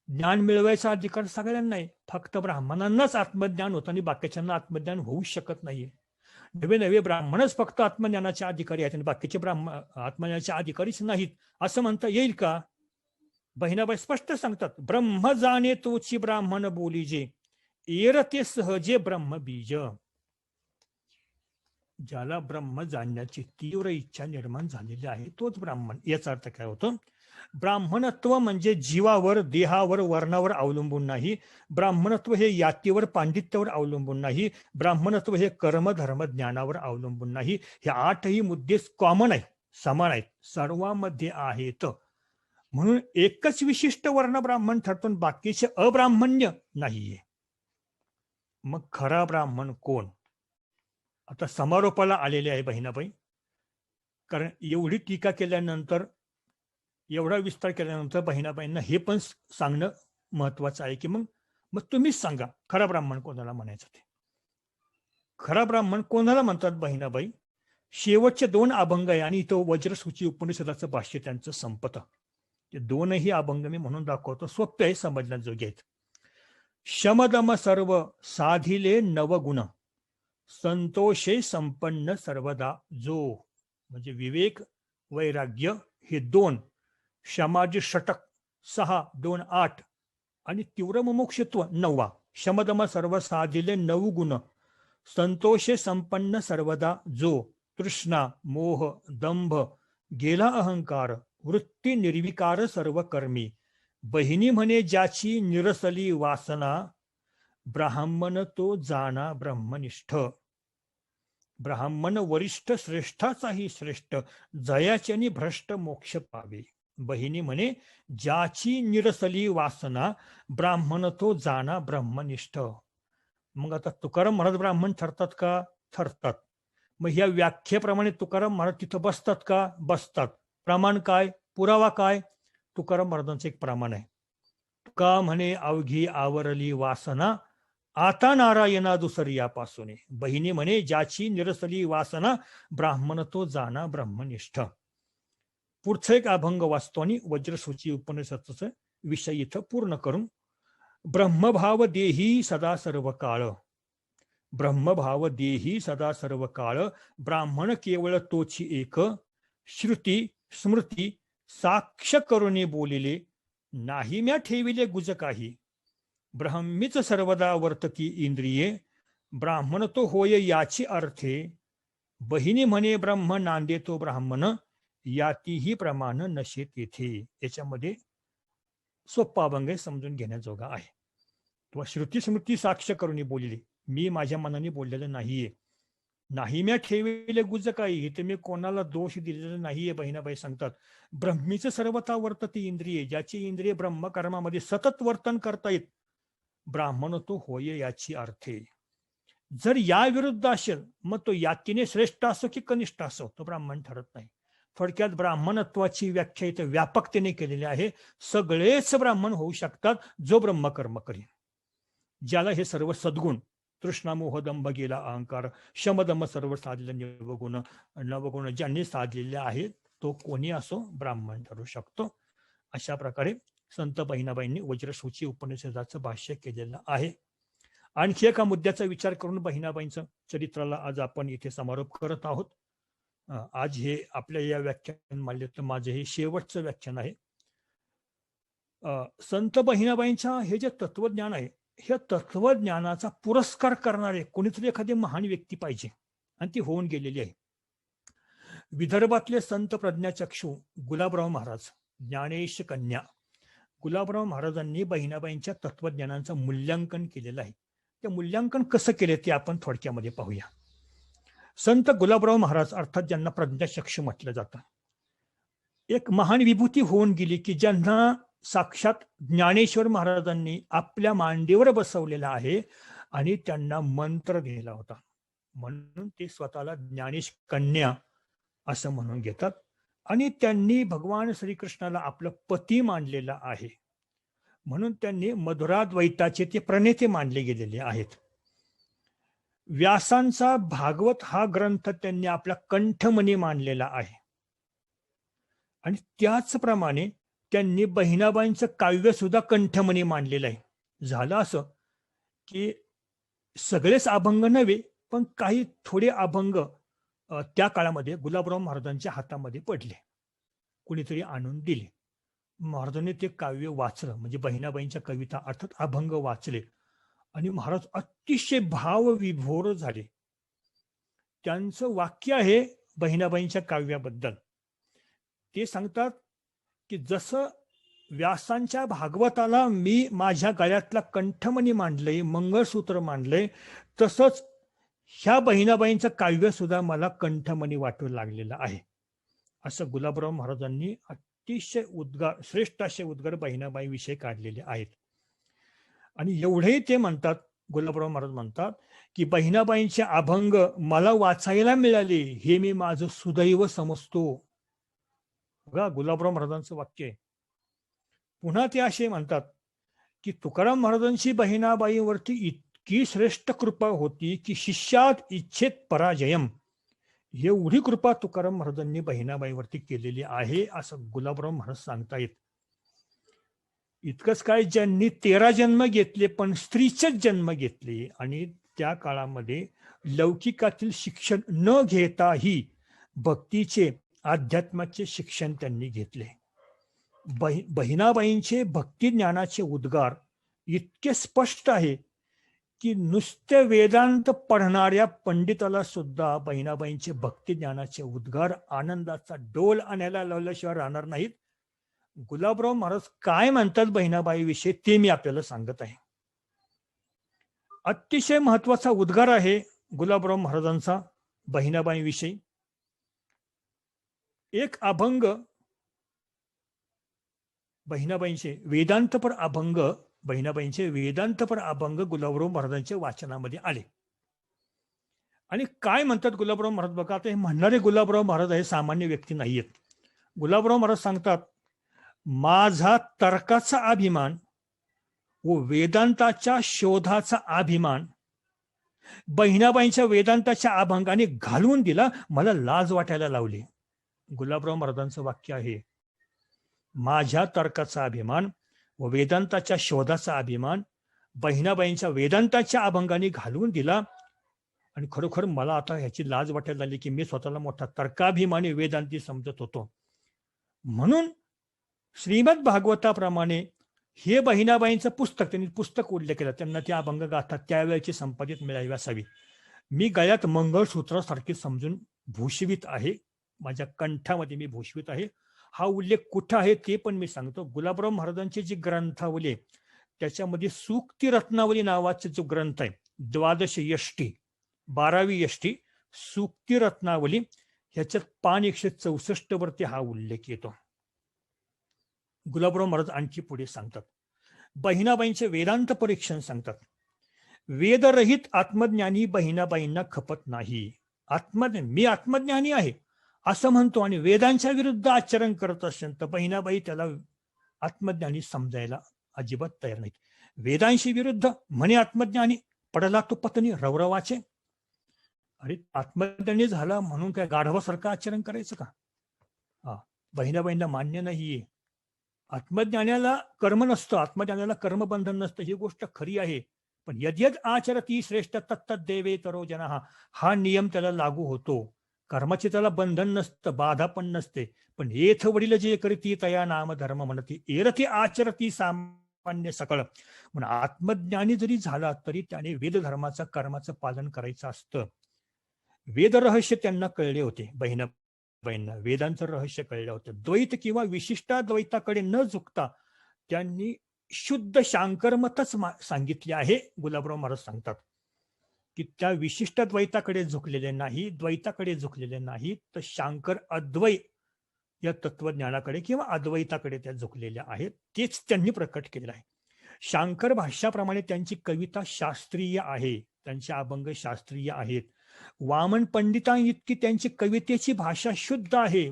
[SPEAKER 1] ज्ञान मिळवायचा अधिकार सगळ्यांना आहे. फक्त ब्राह्मणांनाच आत्मज्ञान होतं आणि बाकीच्यांना आत्मज्ञान होऊ शकत नाहीये. नवे नवे ब्राह्मणच फक्त आत्मज्ञानाचे अधिकारी आहेत आणि बाकीचे आत्मज्ञानाचे अधिकारीच नाहीत, असं म्हणता येईल का? बहिणाबाई स्पष्ट सांगतात, ब्रह्म जाणे तोची ब्राह्मण बोलीजे, एरते सहजे ब्रह्म बीज. ज्याला ब्रह्म जाणण्याची तीव्र इच्छा निर्माण झालेली आहे तोच ब्राह्मण. याचा अर्थ काय होतो? ब्राह्मणत्व म्हणजे जीवावर, देहावर, वर्णावर अवलंबून नाही. ब्राह्मणत्व हे यातीवर, पांडित्यावर अवलंबून नाही. ब्राह्मणत्व हे कर्म, धर्म, ज्ञानावर अवलंबून नाही. हे 8ही मुद्दे कॉमन आहेत, समान आहेत, सर्वांमध्ये आहेत. म्हणून एकच विशिष्ट वर्ण ब्राह्मण ठरतो, बाकीचे अब्राह्मण्य नाहीये. मग खरा ब्राह्मण कोण? आता समारोपाला आलेले आहे बहिणाबाई. कारण एवढी टीका केल्यानंतर, एवढा विस्तार केल्यानंतर बहिणाबाईंना हे पण सांगणं महत्वाचं आहे की मग तुम्हीच सांगा खरा ब्राह्मण कोणाला म्हणायचं ते. खरा ब्राह्मण कोणाला म्हणतात बहिणाबाई? शेवटचे 2 अभंग आहे आणि इथं वज्रसूची उपनिषदाचं भाष्य त्यांचं संपतं. ते 2ही अभंग मी म्हणून दाखवतो, सोपे आहे, समजण्याजोगे आहेत. शमदम सर्व साधिले नवगुण, संतोषे संपन्न सर्वदा जो. म्हणजे विवेक, वैराग्य हे 2, समाधी षटक 6, 2, 8 आणि तीव्र मुमुक्षुत्व 9. शमदम सर्व साधिले 9 गुण, संतोषे संपन्न सर्वदा जो. तृष्णा, मोह, दंभ, गेला अहंकार, वृत्ती निर्विकार सर्व कर्मी. बहिणी म्हणे ज्याची निरसली वासना, ब्राह्मण तो जाना ब्रह्मनिष्ठ. ब्राह्मण वरिष्ठ श्रेष्ठाचाही श्रेष्ठ, जयाच्यानी भ्रष्ट मोक्ष पावे. बहिणी म्हणे ज्याची निरसली वासना, ब्राह्मण तो जाना ब्रह्मनिष्ठ. मग आता तुकाराम महाराज ब्राह्मण ठरतात का? ठरतात. मग ह्या व्याख्येप्रमाणे तुकाराम महाराज तिथं बसतात का? बसतात. प्रमाण काय? पुरावा काय? तुकाराम महाराजांचं एक प्रमाण आहे. तुका म्हणे अवघी आवरली वासना, आता नारायणा दुसरी यापासून. बहिणी म्हणे ज्याची निरसली वासना, ब्राह्मण तो जाना ब्रह्मनिष्ठ. पुढचं एक अभंग वाचतो आणि वज्रसूची उपनिषदाचं विषय इथं पूर्ण करून ब्रह्मभाव देही सदा सर्व काळ, ब्रह्मभाव देही सदा सर्व काळ, ब्राह्मण केवळ तोची एक, श्रुती स्मृती साक्ष करुणी बोलिले, नाही म्या ठेविले गुज काही, ब्रह्मीच सर्वदा वर्तकी इंद्रिये, ब्राह्मण तो होय याची अर्थे, बहिणी म्हणे ब्रह्म नांदे तो ब्राह्मण, यातीही प्रमाण नशे तेथे. याच्यामध्ये सोप्पा अभंग समजून घेण्याजोगा आहे. किंवा श्रुती स्मृती साक्ष करून बोलली, मी माझ्या मनाने बोललेलं नाहीये, नाही म्या ठेवले गुज काही, इथे मी कोणाला दोष दिलेला नाहीये. बहिणाबाई सांगतात, ब्रह्मीच सर्वता वर्तती इंद्रिये, ज्याची इंद्रिय ब्रह्मकर्मामध्ये सतत वर्तन करतायत, ब्राह्मण तो होय याची अर्थे. जर या विरुद्ध असेल मग तो यातीने श्रेष्ठ असो की कनिष्ठ असो, तो ब्राह्मण ठरत नाही. थोडक्यात ब्राह्मणत्वाची व्याख्या इथं व्यापकतेने केलेली आहे. सगळेच ब्राह्मण होऊ शकतात जो ब्रह्मकर्म करेल. ज्याला हे सर्व सद्गुण, तृष्णा मोह दंभ गेला अहंकार, शमदम सर्व साधले नवगुण, नवगुण ज्यांनी साधलेले आहेत तो कोणी असो ब्राह्मण ठरू शकतो. अशा प्रकारे संत बहिणाबाईंनी वज्रसूची उपनिषदाचं भाष्य केलेलं आहे. आणखी एका मुद्द्याचा विचार करून बहिणाबाईंचं चरित्राला आज आपण इथे समारोप करत आहोत. आज हे आपल्या या व्याख्यान मालेतलं माझं हे शेवटचं व्याख्यान आहे. संत बहिणाबाईंच्या हे जे तत्वज्ञान आहे, ह्या तत्वज्ञानाचा पुरस्कार करणारे कोणीतरी एखादी महान व्यक्ती पाहिजे, आणि ती होऊन गेलेली आहे. विदर्भातले संत प्रज्ञाचक्षू गुलाबराव महाराज, ज्ञानेश कन्या, गुलाबराव महाराजांनी बहिणाबाईंच्या तत्वज्ञानाचं मूल्यांकन केलेलं आहे. ते मूल्यांकन कसं केले ते आपण थोडक्यामध्ये पाहूया. संत गुलाबराव महाराज अर्थात ज्यांना प्रज्ञाचक्षू म्हटलं जातं, एक महान विभूती होऊन गेली की ज्यांना साक्षात ज्ञानेश्वर महाराजांनी आपल्या मांडीवर बसवलेला आहे आणि त्यांना मंत्र दिला होता. म्हणून ते स्वतःला ज्ञानेश कन्या असं म्हणून घेतात. आणि त्यांनी भगवान श्रीकृष्णाला आपलं पती मानलेलं आहे, म्हणून त्यांनी मधुराद्वैताचे ते प्रणेते मानले गेलेले आहेत. व्यासांचा भागवत हा ग्रंथ त्यांनी आपला कंठमणी मानलेला आहे. आणि त्याचप्रमाणे त्यांनी बहिणाबाईंचं काव्य सुद्धा कंठमणी मानलेलं आहे. झालं असं की सगळेच अभंग नव्हे, पण काही थोडे अभंग त्या काळामध्ये गुलाबराव महाराजांच्या हातामध्ये पडले, कुणीतरी आणून दिले. महाराजांनी ते काव्य वाचलं, म्हणजे बहिणाबाईंच्या कविता अर्थात अभंग वाचले, आणि महाराज अतिशय भावविभोर झाले. त्यांचं वाक्य आहे बहिणाबाईंच्या काव्याबद्दल, ते सांगतात की जसं व्यासांच्या भागवताला मी माझ्या गळ्यातला कंठमणी मांडलंय, मंगळसूत्र मांडलंय, तसंच ह्या बहिणाबाईंचं काव्य सुद्धा मला कंठमणी वाटू लागलेलं आहे. असं गुलाबराव महाराजांनी अतिशय उद्गार, श्रेष्ठ असे उद्गार बहिणाबाई विषयी काढलेले आहेत. आणि एवढेही ते म्हणतात, गुलाबराव महाराज म्हणतात की बहिणाबाईंचे अभंग मला वाचायला मिळाले हे मी माझं सुदैव समजतो. बघा, गुलाबराव महाराजांचं वाक्य आहे. पुन्हा ते असे म्हणतात की तुकाराम महाराजांची बहिणाबाईंवरती इतकी श्रेष्ठ कृपा होती की शिष्यात इच्छेत पराजयम, एवढी कृपा तुकाराम महाराजांनी बहिणाबाईवरती केलेली आहे असं गुलाबराव महाराज सांगतायत. इतकंच काय, ज्यांनी 13 जन्म घेतले पण स्त्रीचेच जन्म घेतले, आणि त्या काळामध्ये लौकिकातील शिक्षण न घेताही भक्तीचे, अध्यात्माचे शिक्षण त्यांनी घेतले. बहिणाबाईंचे भक्ती ज्ञानाचे उद्गार इतके स्पष्ट आहे की नुसते वेदांत पढणाऱ्या पंडिताला सुद्धा बहिणाबाईंचे भक्ती ज्ञानाचे उद्गार आनंदाचा डोल आणायला लावल्याशिवाय राहणार नाहीत. गुलाबराव महाराज काय म्हणतात बहिणाबाई विषयी ते मी आपल्याला सांगत आहे. अतिशय महत्वाचा उद्गार आहे गुलाबराव महाराजांचा बहिणाबाई विषयी. एक अभंग बहिणाबाईंचे वेदांतपर अभंग, बहिणाबाईंचे वेदांतपर अभंग गुलाबराव महाराजांच्या वाचनामध्ये आले. आणि काय म्हणतात गुलाबराव महाराज बघा. आता हे म्हणणारे गुलाबराव महाराज हे सामान्य व्यक्ती नाहीयेत. गुलाबराव महाराज सांगतात, माझा तर्काचा अभिमान व वेदांताच्या शोधाचा अभिमान बहिणाबाईंच्या वेदांताच्या अभंगाने घालवून दिला, मला लाज वाटायला लावली. गुलाबराव महाराजांचं वाक्य आहे, माझ्या तर्काचा अभिमान व वेदांताच्या शोधाचा अभिमान बहिणाबाईंच्या वेदांताच्या अभंगाने घालवून दिला. आणि खरोखर मला आता ह्याची लाज वाटायला लागली की मी स्वतःला मोठा तर्काभिमानी वेदांती समजत होतो. म्हणून श्रीमद भागवताप्रमाणे हे बहिणाबाईंचं पुस्तक, त्यांनी पुस्तक उल्लेख केला, त्यांना ती अभंग गाथा त्यावेळेची संपादित मिळावी असावी. मी गळ्यात मंगळसूत्रासारखे समजून भूषवित आहे, माझ्या कंठामध्ये मी भूषवित आहे. हा उल्लेख कुठं आहे ते पण मी सांगतो. गुलाबराव महाराजांची जी ग्रंथावली त्याच्यामध्ये सूक्ती रत्नावली नावाचा जो ग्रंथ आहे, 12 यष्टी 12वी यष्टी सूक्ती रत्नावली, ह्याच्यात पान 164 वरती हा उल्लेख येतो. गुलाबराव महाराज आणखी पुढे सांगतात, बहिणाबाईंचे वेदांत परीक्षण सांगतात. वेदरहित आत्मज्ञानी बहिणाबाईंना खपत नाही. मी आत्मज्ञानी आहे असं म्हणतो आणि वेदांच्या विरुद्ध आचरण करत असेल तर बहिणाबाई त्याला आत्मज्ञानी समजायला अजिबात तयार नाहीत. वेदांशी विरुद्ध म्हणे आत्मज्ञानी, पडला तो पत्नी रवरवाचे. अरे आत्मज्ञानी झाला म्हणून काय गाढवासारखं आचरण करायचं का? बहिणाबाईंना मान्य नाहीये. आत्मज्ञानाला कर्म नसतं, आत्मज्ञानाला कर्मबंधन नसतं, ही गोष्ट खरी आहे. पण यद्यद आचरती श्रेष्ठ तत्त देवे तरो जनः, हा नियम त्याला लागू होतो. कर्माचे त्याला बंधन नसतं, बाधा पण नसते. पण येथ वडील जे करीती तया नाम धर्म म्हणती, एरती आचरती सामान्य सकळ. म्हणून आत्मज्ञानी जरी झाला तरी त्याने वेद धर्माचं कर्माचं पालन करायचं असतं. वेद रहस्य त्यांना कळले होते. बहिणाबाईंना वेदांचं रहस्य कळलं होतं. द्वैत किंवा विशिष्टाद्वैताकडे न झुकता त्यांनी शुद्ध शांकरमतच सांगितले आहे. गुलाबराव महाराज सांगतात की त्या विशिष्ट द्वैताकडे झुकलेले नाही, द्वैताकडे झुकलेले नाही, तर शांकर अद्वै या तत्वज्ञानाकडे किंवा अद्वैताकडे त्या झुकलेल्या आहेत. तेच त्यांनी प्रकट केलेलं आहे. शांकर भाष्याप्रमाणे त्यांची कविता शास्त्रीय आहे, त्यांचे अभंग शास्त्रीय आहेत. वामन पंडितांइतकी त्यांची कवितेची भाषा शुद्ध आहे.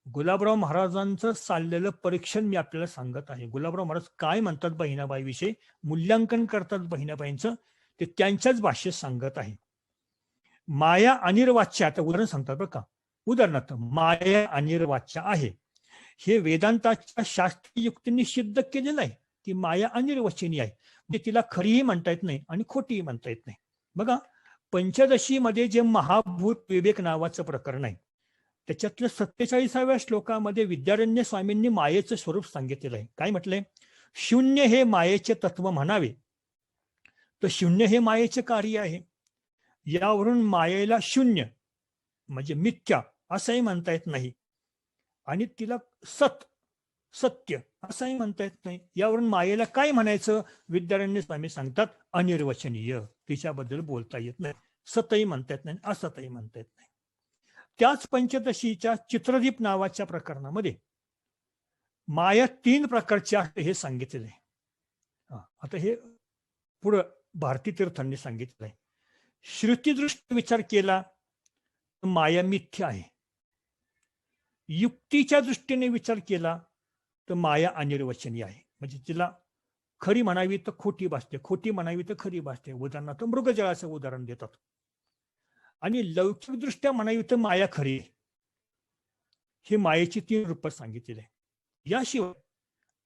[SPEAKER 1] गुलाबराव महाराजांचं चाललेलं परीक्षण मी आपल्याला सांगत आहे. गुलाबराव महाराज काय म्हणतात बहिणाबाई विषयी, मूल्यांकन करतात बहिणाबाईंचं, ते त्यांच्याच भाषेत सांगत आहे. माया अनिर्वाच्य, आता उदाहरण सांगतात बरं का, उदाहरणार्थ माया अनिर्वाच्य आहे. हे वेदांताच्या शास्त्रीय युक्तींनी सिद्ध केलेलं आहे की माया अनिर्वचनीय आहे. म्हणजे तिला खरीही म्हणता येत नाही आणि खोटीही म्हणता येत नाही. बघा, पंचदशीमध्ये जे महाभूत विवेक नावाचं प्रकरण आहे, त्याच्यातल्या 47व्या श्लोकामध्ये विद्यारण्य स्वामींनी मायेचं स्वरूप सांगितलेलं आहे. काय म्हटलंय? शून्य हे मायेचे तत्व म्हणावे, तर शून्य हे मायेचे कार्य आहे. यावरून मायेला शून्य म्हणजे मिथ्या असंही म्हणता येत नाही आणि तिला सत्य असंही म्हणता येत नाही. यावरून मायेला काय म्हणायचं? विद्यारण्य स्वामी सांगतात अनिर्वचनीय, तिच्याबद्दल बोलता येत नाही. सतही म्हणता येत नाही, असतही म्हणता येत नाही. त्याच पंचदशीच्या चित्रदीप नावाच्या प्रकरणामध्ये माया 3 प्रकारची आहे हे सांगितलेलं आहे. आता हे पुढं भारती तीर्थांनी सांगितलं आहे. श्रुतीदृष्टी विचार केला तर माया मिथ्या आहे. युक्तीच्या दृष्टीने विचार केला तर माया अनिर्वचनीय आहे. म्हणजे तिला खरी म्हणावी तर खोटी भासते, खोटी म्हणावी तर खरी भासते. उदाहरणार्थ मृगजळाचं उदाहरण देतात. आणि लौकिकदृष्ट्या म्हणावी तर माया खरी, ही मायेची 3 रूप सांगितलेली आहे. याशिवाय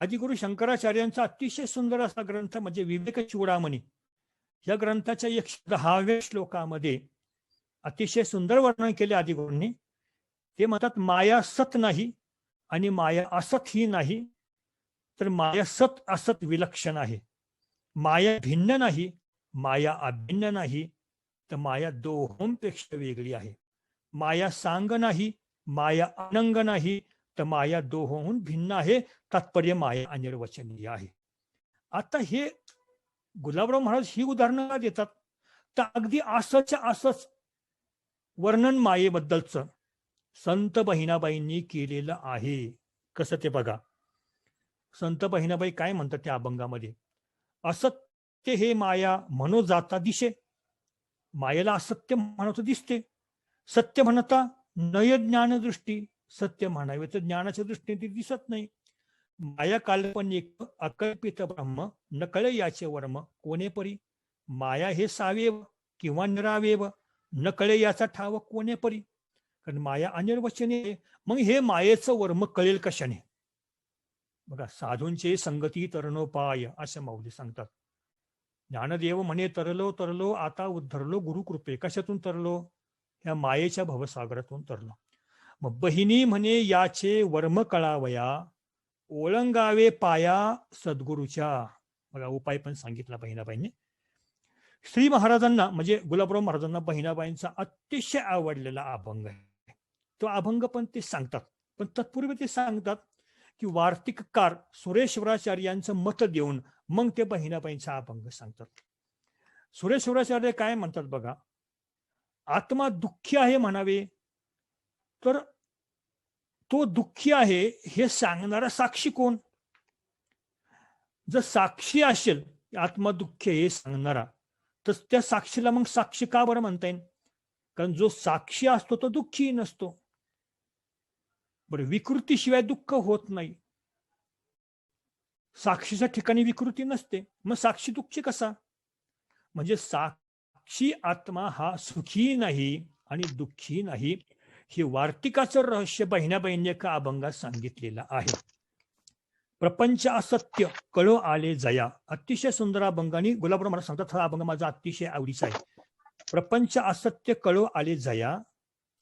[SPEAKER 1] आदिगुरु शंकराचार्यांचा अतिशय सुंदर असा ग्रंथ म्हणजे विवेक चूडामणी, या ग्रंथाच्या 110व्या श्लोकामध्ये अतिशय सुंदर वर्णन केले आदिगुरूंनी. ते म्हणतात माया सत नाही आणि माया असत ही नाही, तर माया सत असत विलक्षण आहे. माया भिन्न नाही, माया अभिन्न नाही, तर माया दोहोंपेक्षा वेगळी आहे. माया सांग नाही, माया अनंग नाही, तर माया दोहोंहून भिन्न आहे. तात्पर्य माया अनिर्वचनीय आहे. आता हे गुलाबराव महाराज ही उदाहरणं का देतात? तर अगदी असंच्या असंच वर्णन मायेबद्दलचं संत बहिणाबाईंनी केलेलं आहे. कसं ते बघा. संत बहिणाबाई काय म्हणतात त्या अभंगामध्ये? असत्य हे माया म्हणो जाता दिशे, मायेला असत्य म्हणतो दिसते. सत्य म्हणता नय ज्ञान दृष्टी, सत्य म्हणावे तर ज्ञानाच्या दृष्टीने ती दिसत नाही. माया काल्पनिक अकल्पित ब्रह्म, नकळे याचे वर्म कोणे परी. माया हे सावेव किंवा निरावेव, नकळे याचा ठाव कोणे परी. कारण माया अनिर्वचनीय. मग हे मायेचं वर्म कळेल कशाने? बघा, साधूंचे संगती तरणोपाय असं माऊली सांगतात. ज्ञानदेव म्हणे, तरलो तरलो आता उद्धरलो गुरुकृपे. कशातून तरलो? ह्या मायेच्या भवसागरातून तरलो. मग बहिणी म्हणे, याचे वर्म कळावया, ओळंगावे पाया सद्गुरूच्या. बघा, उपाय पण सांगितला बहिणाबाईंनी. श्री महाराजांना म्हणजे गुलाबराव महाराजांना बहिणाबाईंचा अतिशय आवडलेला अभंग आहे. तो अभंग पण ते सांगतात. पण तत्पूर्वी ते सांगतात की वार्तिककार सुरेश्वराचार्यांचं मत देऊन मग ते बहिणाबाईंचा अभंग सांगतात. सुरेश्वराचार्य काय म्हणतात बघा, आत्मा दुःखी आहे म्हणावे तर तो दुःखी आहे हे सांगणारा साक्षी कोण? जर साक्षी असेल आत्मा दुःखी हे सांगणारा, तर त्या साक्षीला मग साक्षी का बरं म्हणता येईल? कारण जो साक्षी असतो तो दुःखी नसतो. बरं, विकृतीशिवाय दुःख होत नाही. साक्षीच्या ठिकाणी विकृती नसते, मग साक्षी दुःखी कसा? म्हणजे साक्षी आत्मा हा सुखी नाही आणि दुःखी नाही, हे वार्तिकाचं रहस्य बहिणाबाईंनी एका अभंगात सांगितलेलं आहे. प्रपंच असत्य कळो आले जया. अतिशय सुंदर अभंगाने गुलाबराव महाराज सांगतात, हा अभंग माझा अतिशय आवडीचा आहे. प्रपंच असत्य कळो आले जया,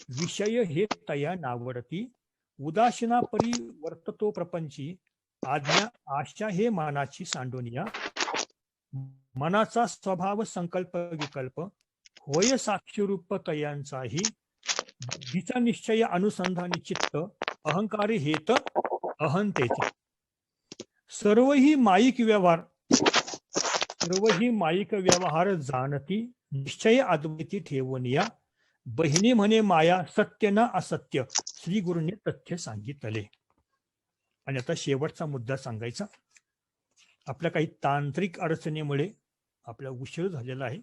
[SPEAKER 1] विषय हे तया नावडती, उदासीना परी वर्ततो प्रपंची, आज्ञा आशा हे मानाची सांडोनिया, मनाचा स्वभाव संकल्प विकल्प, होय साक्षीरूप तयांचाही, बुद्धीचा निश्चय अनुसंधानी चित्त, अहंकारी हेत अहंतेचे. सर्व ही माईक व्यवहार जाणती, निश्चय अद्वैती ठेवूनिया, बहिणी म्हणे माया सत्य ना असत्य, श्री गुरुने तथ्य सांगितले. आणि आता शेवटचा मुद्दा सांगायचा. आपल्या काही तांत्रिक अडचणीमुळे आपला उशीर झालेला आहे,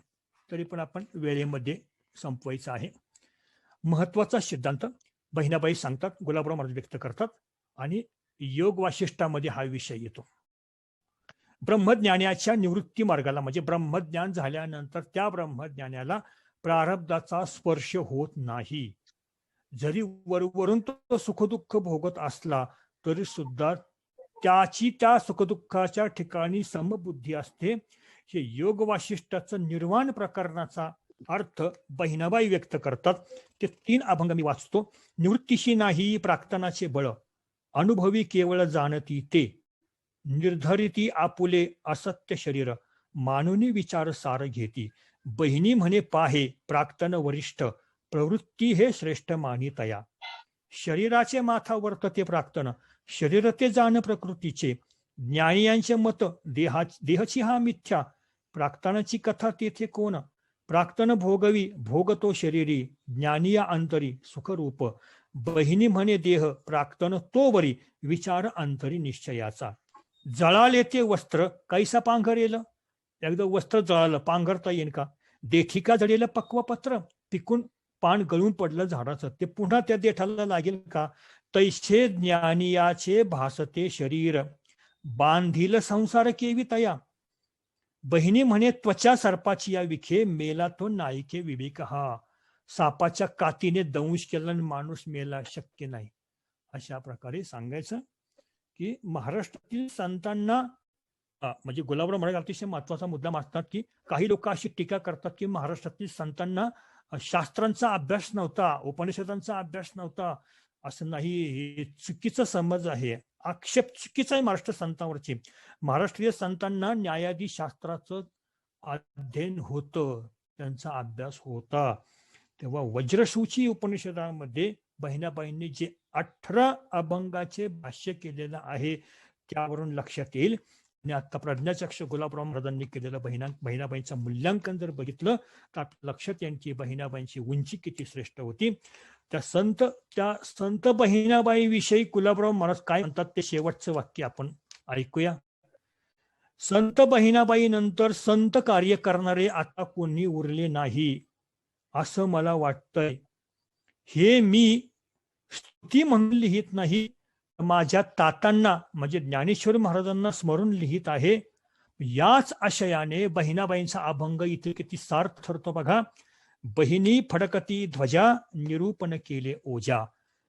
[SPEAKER 1] तरी पण आपण वेळेमध्ये संपवायचं आहे. महत्वाचा सिद्धांत बहिणाबाई सांगतात, गुलाबराव महाराज व्यक्त करतात आणि योग वाशिष्ठामध्ये हा विषय येतो. ब्रह्मज्ञानाच्या निवृत्ती मार्गाला म्हणजे ब्रह्मज्ञान झाल्यानंतर त्या ब्रह्मज्ञानाला प्रारब्धाचा स्पर्श होत नाही. जरी वरून तो सुखदुःख भोगत असला तरी सुद्धा त्याची त्या सुखदुःखाच्या ठिकाणी समबुद्धी असते. हे योग वाशिष्ठाचं निर्वाण प्रकरणाचा अर्थ बहिणाबाई व्यक्त करतात. ते 3 अभंग मी वाचतो. निवृत्तीशी नाही प्राक्तनाचे बळ, अनुभवी केवळ जाणती ते, निर्धरिती आपुले असत्य शरीर, मानुनी विचार सार घेती, बहिणी म्हणे पाहे प्राक्तन वरिष्ठ, प्रवृत्ती हे श्रेष्ठ मानितया. शरीराचे माथा वर्तते प्राक्तन, शरीर ते जाण प्रकृतीचे, ज्ञानियांचे मत देहची हा मिथ्या, प्राक्तनाची कथा तेथे कोण, प्राक्तन भोगवी भोगतो शरीरी, ज्ञानिया अंतरी सुखरूप, बहिणी म्हणे देह प्राक्तन तो वरी, विचार अंतरी निश्चयाचा. जळाले ते वस्त्र कैसा पांघरेल, एकदा वस्त्र जळालं पांघरता येईल का? देठिका जळेलं पक्वपत्र, पिकून पान गळून पडलं झाडाचं, ते पुन्हा त्या देठाला लागेल का? तैसे ज्ञानियाचे भासते शरीर, बांधील संसार केवी तया, बहिणी म्हणे त्वचा सर्पाची या विखे, मेला तो नायिके विवेक हा. सापाच्या कातीने दंश केला आणि माणूस मेला, शक्य नाही. अशा प्रकारे सांगायचं की महाराष्ट्रातील संतांना म्हणजे गुलाबराव महाराज अतिशय महत्वाचा मुद्दा मानतात की काही लोक अशी टीका करतात की महाराष्ट्रातील संतांना शास्त्रांचा अभ्यास नव्हता, उपनिषदांचा अभ्यास नव्हता. असं नाही, हे चुकीचा समज आहे, आक्षेप चुकीचा आहे महाराष्ट्र संतांवरची. महाराष्ट्रीय संतांना न्यायाधी शास्त्राचं अध्ययन होतं, त्यांचा अभ्यास होता. तेव्हा वज्रसूची उपनिषदामध्ये बहिणाबाईंनी जे 18 अभंगाचे भाष्य केलेलं आहे त्यावरून लक्षात येईल. आणि आता प्रज्ञाचक्ष गुलाबराव महाराजांनी केलेलं बहिणाबाईंचं मूल्यांकन जर बघितलं तर लक्षात येईल की बहिणाबाईंची उंची किती श्रेष्ठ होती. त्या संत बहिणाबाई विषयी गुलाबराव महाराज काय म्हणतात ते शेवटचं वाक्य आपण ऐकूया. संत बहिणाबाई नंतर संत कार्य करणारे आता कोणी उरले नाही असं मला वाटतंय. हे मी स्तुती म्हणून लिहित नाही, माझ्या तातांना म्हणजे ज्ञानेश्वर महाराजांना स्मरून लिहित आहे. याच आशयाने बहिणाबाईंचा अभंग इथे किती सार्थ ठरतो बघा. बहिणी फडकती ध्वजा, निरूपण केले ओजा,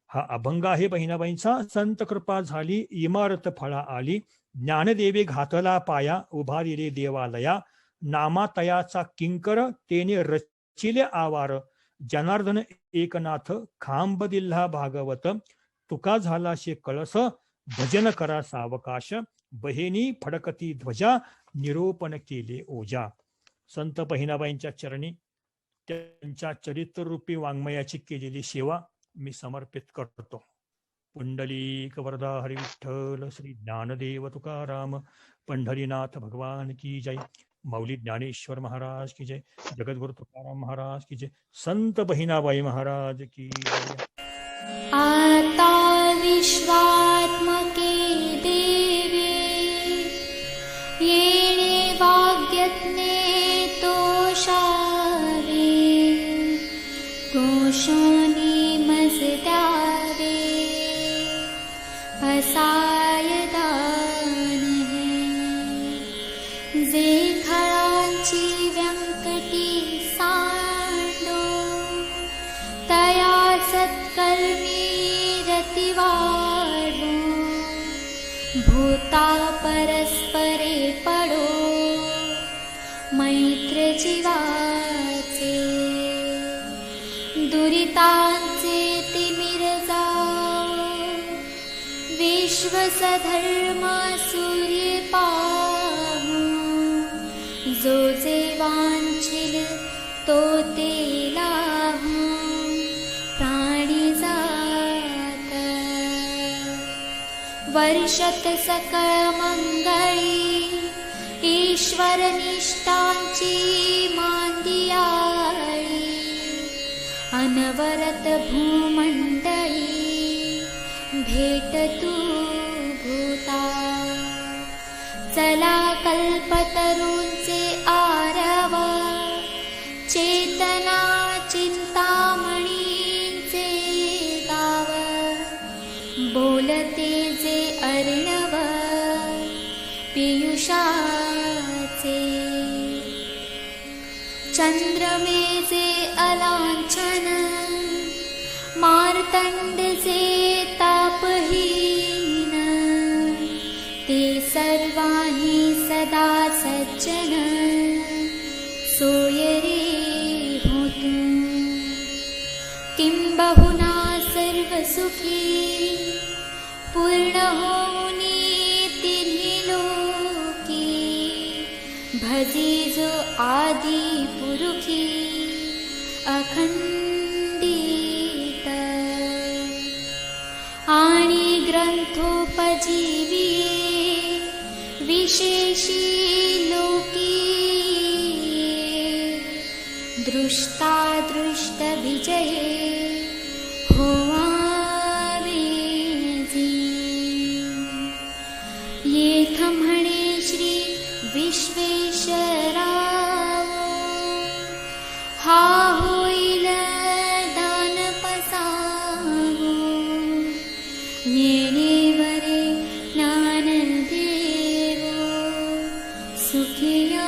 [SPEAKER 1] हा अभंग आहे बहिणाबाईंचा. संत कृपा झाली इमारत फळा आली, ज्ञानदेवे घातला पाया उभारिले देवालया, नामातयाचा किंकर तेने रचिले आवार, जनार्दन एकनाथ खांब दिल्हा भागवत, तुका झाला शे कळस भजन करा सावकाश, बहिणी फडकती ध्वजा निरोपण केले ओजा. संत बहिणाबाईंच्या चरणी त्यांच्या चरित्ररूपी वाङ्मयाची केलेली सेवा मी समर्पित करतो. पुंडलिक वरदा हरी विठ्ठल श्री ज्ञानदेव तुकाराम पंढरीनाथ भगवान की जय. मौली ज्ञानेश्वर महाराज की जय. जगद्गुरु तुकाराम महाराज की जय. संत बहिणाबाई महाराज की जय.
[SPEAKER 2] आता विश्वात्मके देवे येणे वाग्यज्ञे तोषावे, तोषोनी मजद्यावे असाय दान है, जे खळांची व्यंकटी सांडो तया सत्कर्मी रतिवाडो, भूता परस्परे पडो मैत्र जीवाचे, दुरितांचे तिमिर जाओ विश्वसधर्म सूर्य पाहू, जो जे वांछिल तो ते लाहू प्राणी जात, वर्षत सकळ मंगळी ईश्वर निष्ठांची मांदियाळी, अनवरत भूमंडळी भेट तू भूता, चला कल्पतरूंचे आरव चेतना चिंतामणींचे गाव, बोलते जे अर्णव पियुषाचे, चंद्रमेचे अलांछन मार्तंडचे तापहीन, ते सर्वांनी सदा सज्जन सोयरे होतु, किंबहुना सर्व सुखी पूर्ण होनी तिन्ही लोकी, भजी जो आदि पुरुखी अखंडित, आणि ग्रंथोपजीविये विशेषी लोकी, दृष्टा दृष्ट विजये होवावेजी, येथ म्हणे श्री विश्वेश्वराव, हा होईल दान पसावो, येणेवरे ज्ञानदेवो सुखिया